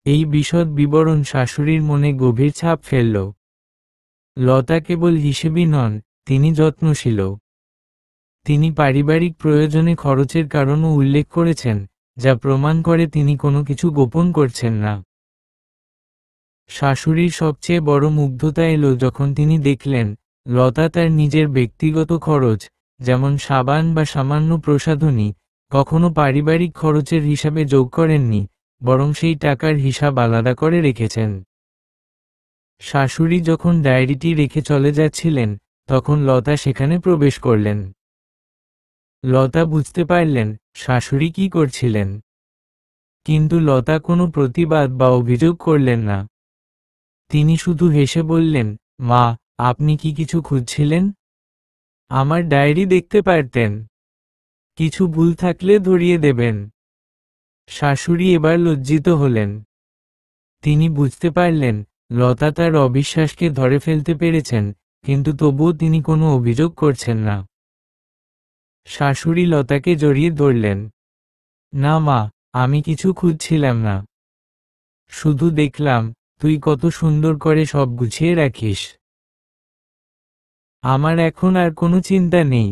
এই বিশদ বিবরণ শাশুড়ির মনে গভীর ছাপ ফেলল। লতা কেবল হিসেবই নন, তিনি যত্নশীল। তিনি পারিবারিক প্রয়োজনে খরচের কারণও উল্লেখ করেছেন, যা প্রমাণ করে তিনি কোনো কিছু গোপন করছেন না। শাশুড়ির সবচেয়ে বড় মুগ্ধতা এলো যখন তিনি দেখলেন, লতা তার নিজের ব্যক্তিগত খরচ, যেমন সাবান বা সামান্য প্রসাধনী, কখনো পারিবারিক খরচের হিসাবে যোগ করেননি, বরং সেই টাকার হিসাব আলাদা করে রেখেছেন। শাশুড়ি যখন ডায়েরিটি রেখে চলে যাচ্ছিলেন, তখন লতা সেখানে প্রবেশ করলেন। লতা বুঝতে পারলেন শাশুড়ি কি করছিলেন, কিন্তু লতা কোনো প্রতিবাদ বা অভিযোগ করলেন না। তিনি শুধু হেসে বললেন, মা, আপনি কি কিছু খুঁজছিলেন? আমার ডায়েরি দেখতে পারতেন। কিছু ভুল থাকলে ধরিয়ে দেবেন। শাশুড়ি এবার লজ্জিত হলেন। তিনি বুঝতে পারলেন, লতা তার অবিশ্বাসকে ধরে ফেলতে পেরেছেন, কিন্তু তবুও তিনি কোনো অভিযোগ করছেন না। শাশুড়ি লতাকে জড়িয়ে ধরলেন। না মা, আমি কিছু খুঁজছিলাম না। শুধু দেখলাম, তুই কত সুন্দর করে সব গুছিয়ে রাখিস। আমার এখন আর কোনো চিন্তা নেই।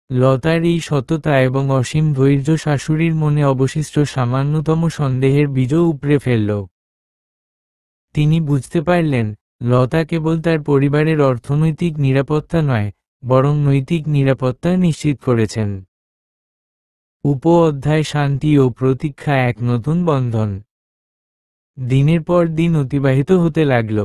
লতার এই সততা এবং অসীম ধৈর্য শাশুড়ির মনে অবশিষ্ট সামান্যতম সন্দেহের বীজও উপড়ে ফেলল। তিনি বুঝতে পারলেন, লতা কেবল তার পরিবারের অর্থনৈতিক নিরাপত্তা নয়, বরং নৈতিক নিরাপত্তা নিশ্চিত করেছেন। উপ-অধ্যায় শান্তি ও প্রতীক্ষা, এক নতুন বন্ধন। দিনের পর দিন অতিবাহিত হতে লাগল।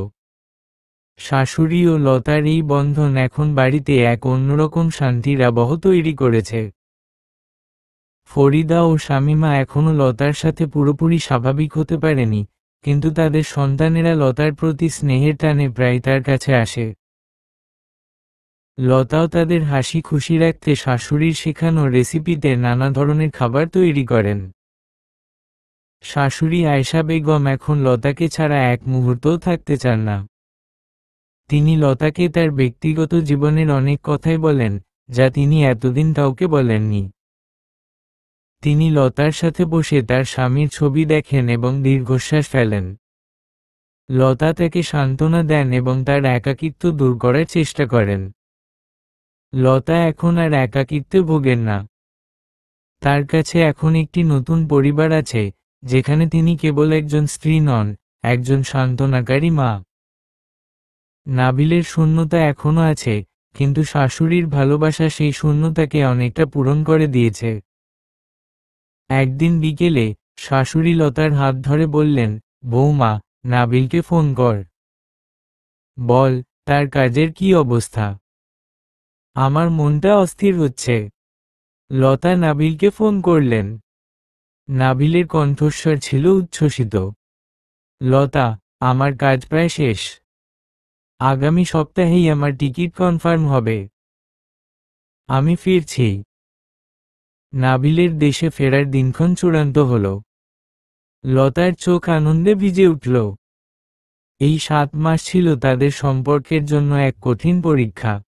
শাশুড়ি ও লতার এই বন্ধন এখন বাড়িতে এক অন্যরকম শান্তির আবহ তৈরি করেছে। ফরিদা ও শামীমা এখনও লতার সাথে পুরোপুরি স্বাভাবিক হতে পারেনি, কিন্তু তাদের সন্তানেরা লতার প্রতি স্নেহের টানে প্রায় তার কাছে আসে। লতাও তাদের হাসি খুশি রাখতে শাশুড়ির শেখানো রেসিপিতে নানা ধরনের খাবার তৈরি করেন। শাশুড়ি আয়েশা বেগম এখন লতাকে ছাড়া এক মুহূর্তও থাকতে চান না। তিনি লতাকে তার ব্যক্তিগত জীবনের অনেক কথাই বলেন, যা তিনি এতদিন কাউকে বলেননি। তিনি লতার সাথে বসে তার স্বামীর ছবি দেখেন এবং দীর্ঘশ্বাস ফেলেন। লতা তাকে সান্ত্বনা দেন এবং তার একাকিত্ব দূর করার চেষ্টা করেন। লতা এখন আর একাকিত্বে ভোগেন না। তার কাছে এখন একটি নতুন পরিবার আছে, যেখানে তিনি কেবল একজন স্ত্রী নন, একজন সান্ত্বনাকারী মা। নাবিলের শূন্যতা এখনও আছে, কিন্তু শাশুড়ির ভালোবাসা সেই শূন্যতাকে অনেকটা পূরণ করে দিয়েছে। একদিন বিকেলে শাশুড়ি লতার হাত ধরে বললেন, বৌমা, নাবিলকে ফোন কর। বল, তার কাজের কি অবস্থা। আমার মনটা অস্থির হচ্ছে। লতা নাবিলকে ফোন করলেন। নাবিলের কণ্ঠস্বর ছিল উচ্ছ্বসিত। লতা, আমার কাজ প্রায় শেষ। আগামী সপ্তাহেই আমার টিকিট কনফার্ম হবে। আমি ফিরছি। নাবিলের দেশে ফেরার দিনক্ষণ চূড়ান্ত হল। লতার চোখ আনন্দে ভিজে উঠল। এই 7 মাস ছিল তাদের সম্পর্কের জন্য এক কঠিন পরীক্ষা।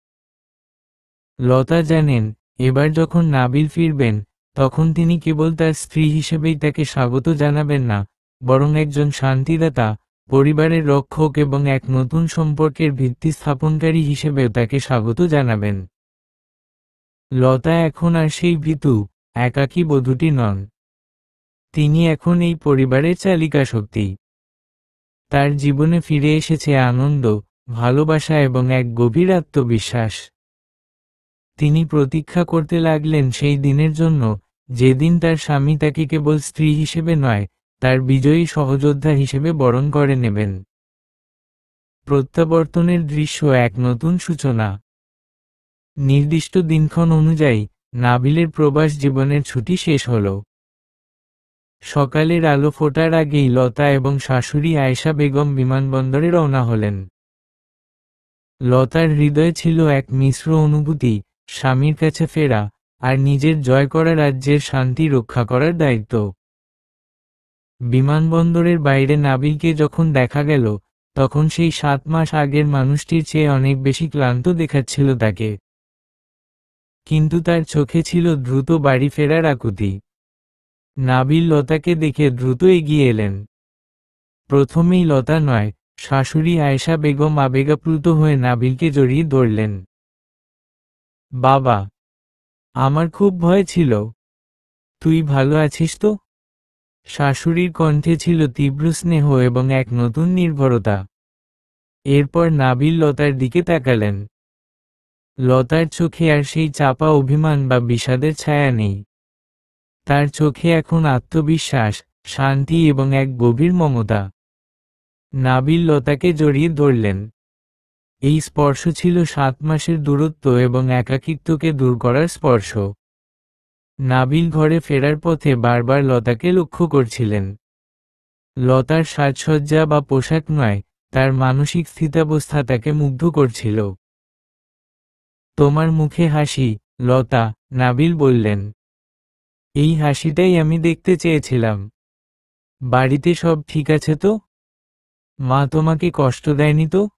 লতা জানেন, এবার যখন নাবিল ফিরবেন, তখন তিনি কেবল তার স্ত্রী হিসেবেই তাকে স্বাগত জানাবেন না, বরং একজন শান্তিদাতা, পরিবারের রক্ষক এবং এক নতুন সম্পর্কের ভিত্তি স্থাপনকারী হিসেবেও তাকে স্বাগত জানাবেন। লতা এখন আর সেই ভীতু, একাকী বধূটি নন। তিনি এখন এই পরিবারের চালিকা শক্তি। তার জীবনে ফিরে এসেছে আনন্দ, ভালোবাসা এবং এক গভীর আত্মবিশ্বাস। তিনি প্রতীক্ষা করতে লাগলেন সেই দিনের জন্য, যেদিন তার স্বামী তাকে কেবল স্ত্রী হিসেবে নয়, তার বিজয়ী সহযোদ্ধা হিসেবে বরণ করে নেবেন। প্রত্যাবর্তনের দৃশ্য এক নতুন সূচনা। নির্দিষ্ট দিনক্ষণ অনুযায়ী নাবিলের প্রবাস জীবনের ছুটি শেষ হল। সকালের আলো ফোটার আগেই লতা এবং শাশুড়ি আয়েশা বেগম বিমানবন্দরে রওনা হলেন। লতার হৃদয়ে ছিল এক মিশ্র অনুভূতি, স্বামীর কাছে ফেরা, আর নিজের জয় করা রাজ্যের শান্তি রক্ষা করার দায়িত্ব। বিমানবন্দরের বাইরে নাবিলকে যখন দেখা গেল, তখন সেই 7 মাস আগের মানুষটির চেয়ে অনেক বেশি ক্লান্ত দেখাচ্ছিল তাকে। কিন্তু তার চোখে ছিল দ্রুত বাড়ি ফেরার আকুতি। নাবিল লতাকে দেখে দ্রুত এগিয়ে এলেন। প্রথমেই লতা নয়, শাশুড়ি আয়েশা বেগম আবেগাপ্লুত হয়ে নাবিলকে জড়িয়ে ধরলেন। বাবা, আমার খুব ভয় ছিল। তুই ভালো আছিস তো? শাশুড়ির কণ্ঠে ছিল তীব্র স্নেহ এবং এক নতুন নির্ভরতা। এরপর নাবিল লতার দিকে তাকালেন। লতার চোখে আর সেই চাপা অভিমান বা বিষাদের ছায়া নেই। তার চোখে এখন আত্মবিশ্বাস, শান্তি এবং এক গভীর মমতা। নাবিল লতাকে জড়িয়ে ধরলেন। এই স্পর্শ ছিল 7 মাসের দূরত্ব এবং একাকিত্বকে দূর করার স্পর্শ। নাবিল ঘরে ফেরার পথে বারবার লতাকে লক্ষ্য করছিলেন। লতার সাজসজ্জা বা পোশাক নয়, তার মানসিক স্থিতাবস্থা তাকে মুগ্ধ করছিল। তোমার মুখে হাসি, লতা, নাবিল বললেন। এই হাসিটাই আমি দেখতে চেয়েছিলাম। বাড়িতে সব ঠিক আছে তো? মা তোমাকে কষ্ট দেয়নি তো?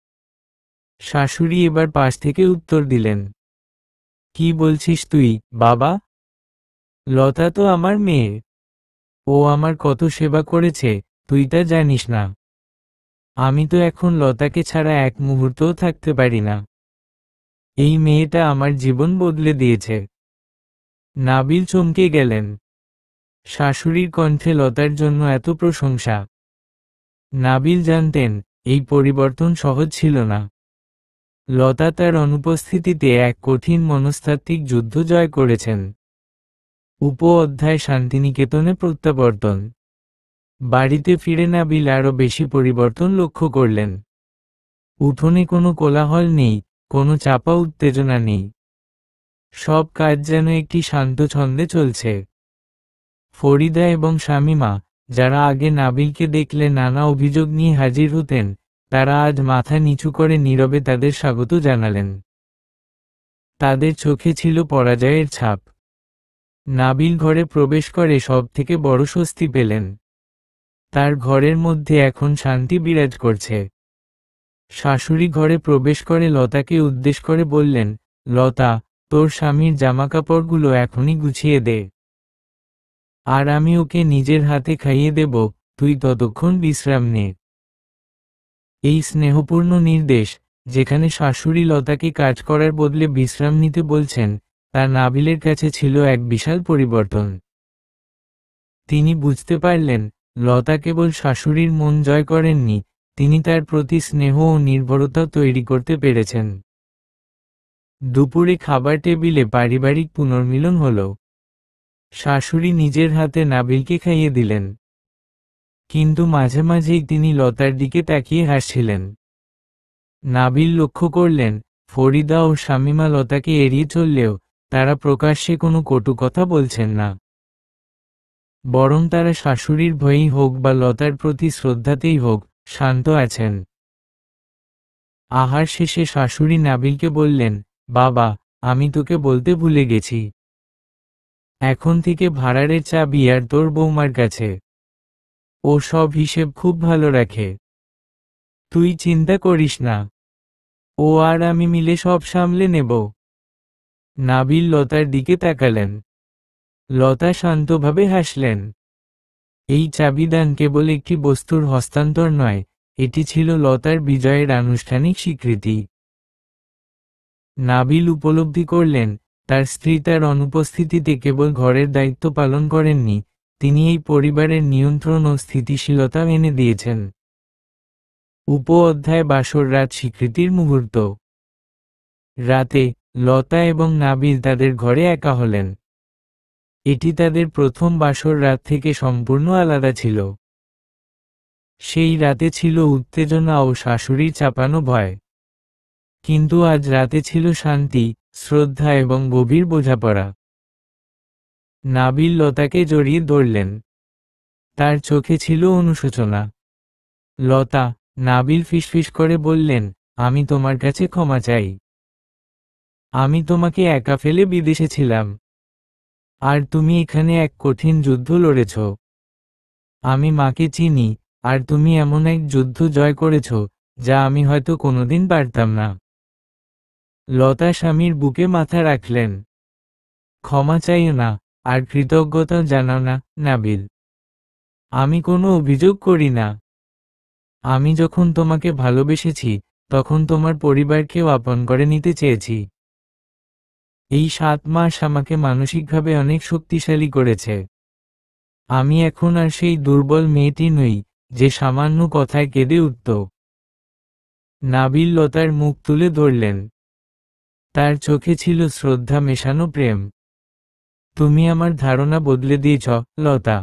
শাশুড়ি এবার পাশ থেকে উত্তর দিলেন। কি বলছিস তুই, বাবা? লতা তো আমার মেয়ে। ও আমার কত সেবা করেছে, তুই তা জানিস না। আমি তো এখন লতাকে ছাড়া এক মুহূর্তও থাকতে পারি না। এই মেয়েটা আমার জীবন বদলে দিয়েছে। নাবিল চমকে গেলেন। শাশুড়ির কণ্ঠে লতার জন্য এত প্রশংসা। নাবিল জানতেন, এই পরিবর্তন সহজ ছিল না। লতা তার অনুপস্থিতিতে এক কঠিন মনস্তাত্ত্বিক যুদ্ধ জয় করেছেন। উপ-অধ্যায় শান্তিনিকেতনে প্রত্যাবর্তন। বাড়িতে ফিরে নাবিল আরও বেশি পরিবর্তন লক্ষ্য করলেন। উঠোনে কোনো কোলাহল নেই, কোনো চাপা উত্তেজনা নেই। সব কাজ যেন একটি শান্ত ছন্দে চলছে। ফরিদা এবং শামিমা, যারা আগে নাবিলকে দেখলে নানা অভিযোগ নিয়ে হাজির হতেন, তারা আজ মাথা নিচু করে নীরবে তাদের স্বাগত জানালেন। তাদের চোখে ছিল পরাজয়ের ছাপ। নাবিল ঘরে প্রবেশ করে সবথেকে বড় স্বস্তি পেলেন। তার ঘরের মধ্যে এখন শান্তি বিরাজ করছে। শাশুড়ি ঘরে প্রবেশ করে লতাকে উদ্দেশ করে বললেন, লতা, তোর স্বামীর জামাকাপড়গুলো এখনই গুছিয়ে দে। আর আমি ওকে নিজের হাতে খাইয়ে দেব, তুই ততক্ষণ বিশ্রাম নে। এই স্নেহপূর্ণ নির্দেশ, যেখানে শাশুড়ি লতাকে কাজ করার বদলে বিশ্রাম নিতে বলছেন, তা নাবিলের কাছে ছিল এক বিশাল পরিবর্তন। তিনি বুঝতে পারলেন, লতা কেবল শাশুড়ির মন জয় করেননি, তিনি তার প্রতি স্নেহ ও নির্ভরতা তৈরি করতে পেরেছেন। দুপুরে খাবার টেবিলে পারিবারিক পুনর্মিলন হল। শাশুড়ি নিজের হাতে নাবিলকে খাইয়ে দিলেন। কিন্তু মাঝে মাঝেই তিনি লতার দিকে তাকিয়ে হাসছিলেন। নাবিল লক্ষ্য করলেন, ফরিদা ও শামিমা লতাকে এড়িয়ে চললেও তারা প্রকাশ্যে কোনো কটু কথা বলছেন না। বরং তারা শাশুড়ির ভয়েই হোক বা লতার প্রতি শ্রদ্ধাতেই হোক শান্ত আছেন। আহার শেষে শাশুড়ি নাবিলকে বললেন, বাবা, আমি তোকে বলতে ভুলে গেছি, এখন থেকে ভাড়ারের চাবি আর তোর বৌমার কাছে। ও সব হিসেব খুব ভালো রাখে, তুই চিন্তা করিস না, ও আর আমি মিলে সব সামলে নেব। নাবিল লতার দিকে তাকালেন। লতা শান্তভাবে হাসলেন। এই চাবিদান কেবল একটি বস্তুর হস্তান্তর নয়, এটি ছিল লতার বিজয়ের আনুষ্ঠানিক স্বীকৃতি। নাবিল উপলব্ধি করলেন, তার স্ত্রী তার অনুপস্থিতিতে কেবল ঘরের দায়িত্ব পালন করেননি, তিনি এই পরিবারের নিয়ন্ত্রণ ও স্থিতিশীলতা এনে দিয়েছেন। উপ-অধ্যায় বাসর রাত স্বীকৃতির মুহূর্ত। রাতে লতা এবং নাবিল তাদের ঘরে একা হলেন। এটি তাদের প্রথম বাসর রাত থেকে সম্পূর্ণ আলাদা ছিল। সেই রাতে ছিল উত্তেজনা ও শাশুড়ির চাপানো ভয়। কিন্তু আজ রাতে ছিল শান্তি, শ্রদ্ধা এবং গভীর বোঝাপড়া। নাবিল লতাকে জড়িয়ে ধরলেন। তার চোখে ছিল অনুশোচনা। লতা, নাবিল ফিসফিস করে বললেন, আমি তোমার কাছে ক্ষমা চাই। আমি তোমাকে একা ফেলে বিদেশে ছিলাম, আর তুমি এখানে এক কঠিন যুদ্ধ লড়েছ। আমি মাকে চিনি, আর তুমি এমন এক যুদ্ধ জয় করেছ যা আমি হয়তো কোনোদিন পারতাম না। লতা স্বামীর বুকে মাথা রাখলেন। ক্ষমা চাইও না, আর কৃতজ্ঞতা জানাও না, নাবিল। আমি কোনো অভিযোগ করি না। আমি যখন তোমাকে ভালোবেসেছি, তখন তোমার পরিবারকেও আপন করে নিতে চেয়েছি। এই 7 মাস আমাকে মানসিকভাবে অনেক শক্তিশালী করেছে। আমি এখন আর সেই দুর্বল মেয়েটি নই, যে সামান্য কথায় কেঁদে উঠত। নাবিল লতার মুখ তুলে ধরলেন। তার চোখে ছিল শ্রদ্ধা মেশানো প্রেম। তুমি আমার ধারণা বদলে দিয়েছ, লতা।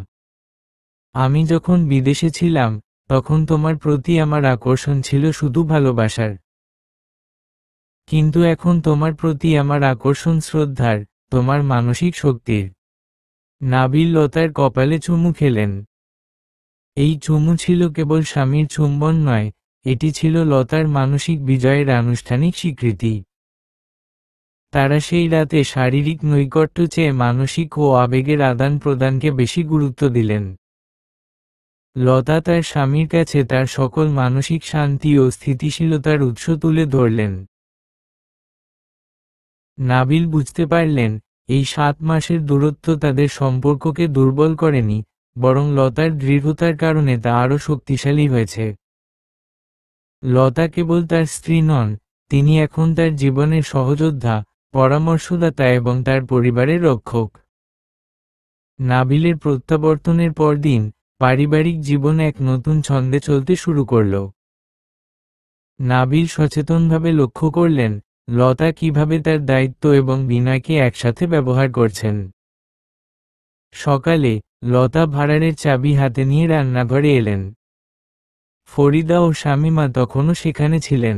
আমি যখন বিদেশে ছিলাম, তখন তোমার প্রতি আমার আকর্ষণ ছিল শুধু ভালোবাসার। কিন্তু এখন তোমার প্রতি আমার আকর্ষণ শ্রদ্ধার, তোমার মানসিক শক্তির। নাবিল লতার কপালে চুমু খেলেন। এই চুমু ছিল কেবল স্বামীর চুম্বন নয়, এটি ছিল লতার মানসিক বিজয়ের আনুষ্ঠানিক স্বীকৃতি। তারা সেই রাতে শারীরিক নৈকট্য চেয়ে মানসিক ও আবেগের আদান প্রদানকে বেশি গুরুত্ব দিলেন। লতা তার স্বামীর কাছে তার সকল মানসিক শান্তি ও স্থিতিশীলতার উৎস তুলে ধরলেন। নাবিল বুঝতে পারলেন, এই 7 মাসের দূরত্ব তাদের সম্পর্ককে দুর্বল করেনি, বরং লতার দৃঢ়তার কারণে তা আরও শক্তিশালী হয়েছে। লতা কেবল তার স্ত্রী নন, তিনি এখন তার জীবনের সহযোদ্ধা, পরামর্শদাতা এবং তার পরিবারের রক্ষক। নাবিলের প্রত্যাবর্তনের পরদিন পারিবারিক জীবন এক নতুন ছন্দে চলতে শুরু করল। নাবিল সচেতনভাবে লক্ষ্য করলেন, লতা কিভাবে তার দায়িত্ব এবং বিনয়কে একসাথে ব্যবহার করছেন। সকালে লতা ভাড়ারের চাবি হাতে নিয়ে রান্নাঘরে এলেন। ফরিদা ও শামীমা তখনও সেখানে ছিলেন।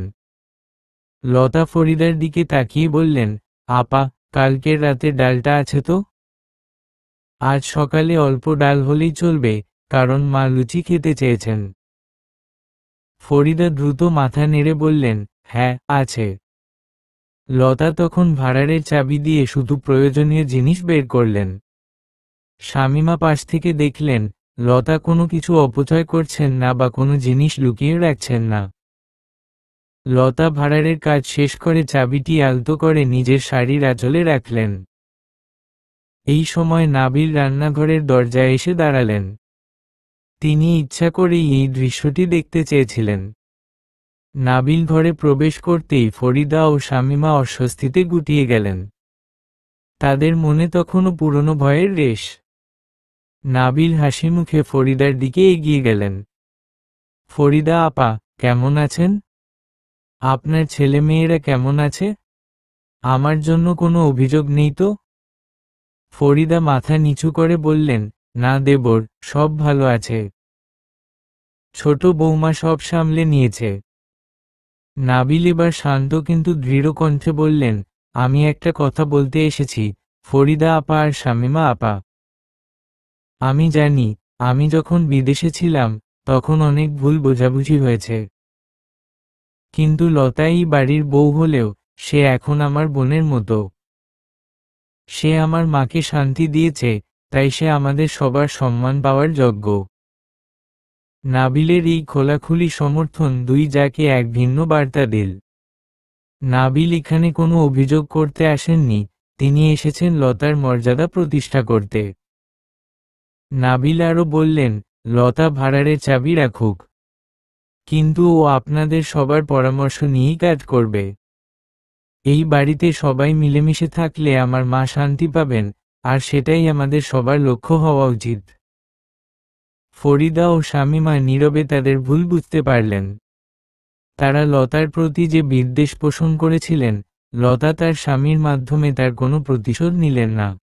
লতা ফরিদার দিকে তাকিয়ে বললেন, আপা, কালকের রাতে ডালটা আছে তো? আজ সকালে অল্প ডাল হলেই চলবে, কারণ মা লুচি খেতে চেয়েছেন। ফরিদা দ্রুত মাথা নেড়ে বললেন, হ্যাঁ, আছে। লতা তখন ভাড়ারের চাবি দিয়ে শুধু প্রয়োজনীয় জিনিস বের করলেন। শামীমা পাশ থেকে দেখলেন, লতা কোনো কিছু অপচয় করছেন না বা কোনো জিনিস লুকিয়ে রাখছেন না। লতা ভাড়ারের কাজ শেষ করে চাবিটি আলতো করে নিজের শাড়ির আঁচলে রাখলেন। এই সময় নাবিল রান্নাঘরের দরজায় এসে দাঁড়ালেন। তিনি ইচ্ছা করেই এই দৃশ্যটি দেখতে চেয়েছিলেন। নাবিল ঘরে প্রবেশ করতেই ফরিদা ও শামীমা অস্বস্তিতে গুটিয়ে গেলেন। তাদের মনে তখনও পুরনো ভয়ের রেশ। নাবিল হাসিমুখে ফরিদার দিকে এগিয়ে গেলেন। ফরিদা আপা, কেমন আছেন? আপনার ছেলেমেয়েরা কেমন আছে? আমার জন্য কোনো অভিযোগ নেই তো? ফরিদা মাথা নিচু করে বললেন, না দেবর, সব ভালো আছে। ছোট বৌমা সব সামলে নিয়েছে। নাবিল এবার শান্ত কিন্তু দৃঢ় কণ্ঠে বললেন, আমি একটা কথা বলতে এসেছি, ফরিদা আপা আর শামীমা আপা। আমি জানি, আমি যখন বিদেশে ছিলাম তখন অনেক ভুল বোঝাবুঝি হয়েছে, কিন্তু লতা এই বাড়ির বউ হলেও সে এখন আমার বোনের মতো। সে আমার মাকে শান্তি দিয়েছে, তাই সে আমাদের সবার সম্মান পাওয়ার যোগ্য। নাবিলের এই খোলাখুলি সমর্থন দুই যাকে এক ভিন্ন বার্তা দিল। নাবিল এখানে কোনো অভিযোগ করতে আসেননি, তিনি এসেছেন লতার মর্যাদা প্রতিষ্ঠা করতে। নাবিল আরও বললেন, লতা ভাড়ারের চাবি রাখুক, কিন্তু ও আপনাদের সবার পরামর্শ নিয়েই কাজ করবে। এই বাড়িতে সবাই মিলেমিশে থাকলে আমার মা শান্তি পাবেন, আর সেটাই আমাদের সবার লক্ষ্য হওয়া উচিত। ফরিদা ও শামীমা নীরবে তাদের ভুল বুঝতে পারলেন। তারা লতার প্রতি যে বিদ্বেষ পোষণ করেছিলেন, লতা তার স্বামীর মাধ্যমে তার কোনো প্রতিশোধ নিলেন না,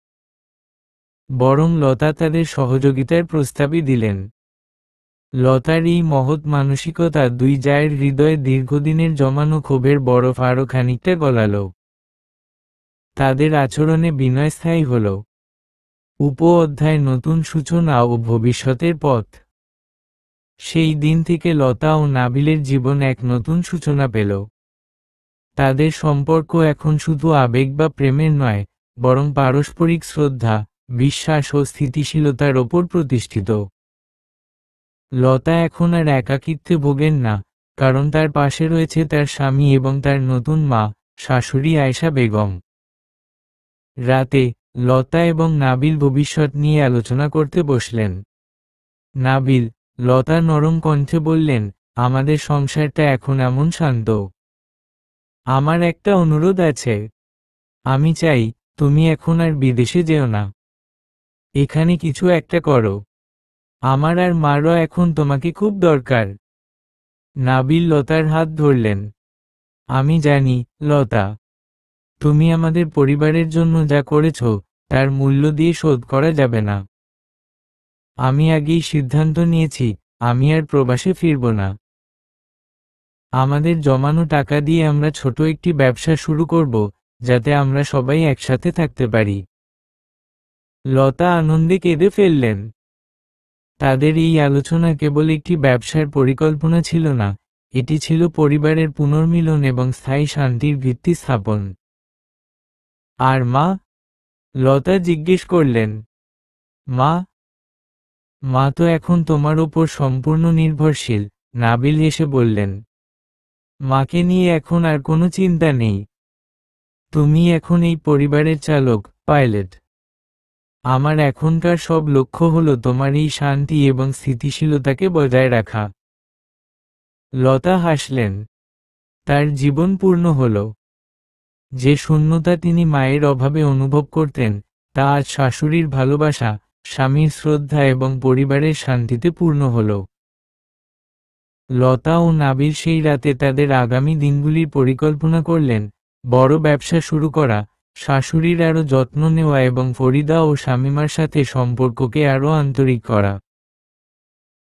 বরং লতা তাদের সহযোগিতার প্রস্তাবই দিলেন। লতার এই মহৎ মানসিকতা দুই জায়ের হৃদয়ে দীর্ঘদিনের জমানো ক্ষোভের বরফ আরও খানিকটা গলাল। তাদের আচরণে বিনয় স্থায়ী হল। উপ-অধ্যায় নতুন সূচনা ও ভবিষ্যতের পথ। সেই দিন থেকে লতা ও নাবিলের জীবন এক নতুন সূচনা পেল। তাদের সম্পর্ক এখন শুধু আবেগ বা প্রেমের নয়, বরং পারস্পরিক শ্রদ্ধা, বিশ্বাস ও স্থিতিশীলতার ওপর প্রতিষ্ঠিত। লতা এখন আর একাকিত্বে ভোগেন না, কারণ তার পাশে রয়েছে তার স্বামী এবং তার নতুন মা, শাশুড়ি আয়েশা বেগম। রাতে লতা এবং নাবিল ভবিষ্যৎ নিয়ে আলোচনা করতে বসলেন। নাবিল, লতা নরম কণ্ঠে বললেন, আমাদের সংসারটা এখন এমন শান্ত। আমার একটা অনুরোধ আছে। আমি চাই তুমি এখন আর বিদেশে যেও না, এখানে কিছু একটা করো। আমার আর মারও এখন তোমাকে খুব দরকার। নাবিল লতার হাত ধরলেন। আমি জানি, লতা, তুমি আমাদের পরিবারের জন্য যা করেছ তার মূল্য দিয়ে শোধ করা যাবে না। আমি আগেই সিদ্ধান্ত নিয়েছি, আমি আর প্রবাসে ফিরব না। আমাদের জমানো টাকা দিয়ে আমরা ছোট একটি ব্যবসা শুরু করব, যাতে আমরা সবাই একসাথে থাকতে পারি। লতা আনন্দে কেঁদে ফেললেন। তাদের এই আলোচনা কেবল একটি ব্যবসার পরিকল্পনা ছিল না, এটি ছিল পরিবারের পুনর্মিলন এবং স্থায়ী শান্তির ভিত্তি স্থাপন। আর মা? লতা জিজ্ঞেস করলেন। মা? মা তো এখন তোমার ওপর সম্পূর্ণ নির্ভরশীল, নাবিল এসে বললেন। মাকে নিয়ে এখন আর কোনো চিন্তা নেই। তুমি এখন এই পরিবারের চালক, পাইলট। আমার এখনকার সব লক্ষ্য হলো তোমার এই শান্তি এবং স্থিতিশীলতাকে বজায় রাখা। লতা হাসলেন। তার জীবন পূর্ণ হল। যে শূন্যতা তিনি মায়ের অভাবে অনুভব করতেন, তা আজ শাশুড়ির ভালোবাসা, স্বামীর শ্রদ্ধা এবং পরিবারের শান্তিতে পূর্ণ হল। লতা ও নাবিল সেই রাতে তাদের আগামী দিনগুলির পরিকল্পনা করলেন, বড় ব্যবসা শুরু করা, শাশুড়ির আরও যত্ন নেওয়া এবং ফরিদা ও শামীমার সাথে সম্পর্ককে আরও আন্তরিক করা।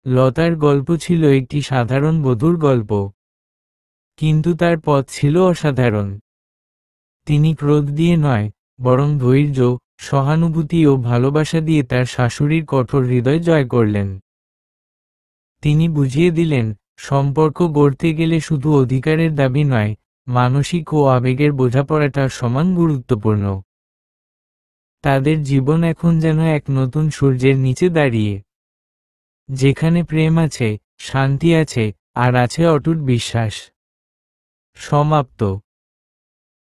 লতার গল্প ছিল একটি সাধারণ বধূর গল্প, কিন্তু তার পথ ছিল অসাধারণ। তিনি ক্রোধ দিয়ে নয়, বরং ধৈর্য, সহানুভূতি ও ভালোবাসা দিয়ে তার শাশুড়ির কঠোর হৃদয় জয় করলেন। তিনি বুঝিয়ে দিলেন, সম্পর্ক গড়তে গেলে শুধু অধিকারের দাবি নয়, মানসিক ও আবেগের বোঝাপড়াটা সমান গুরুত্বপূর্ণ। তাদের জীবন এখন যেন এক নতুন সূর্যের নিচে দাঁড়িয়ে, যেখানে প্রেম আছে, শান্তি আছে, আর আছে অটুট বিশ্বাস। সমাপ্ত।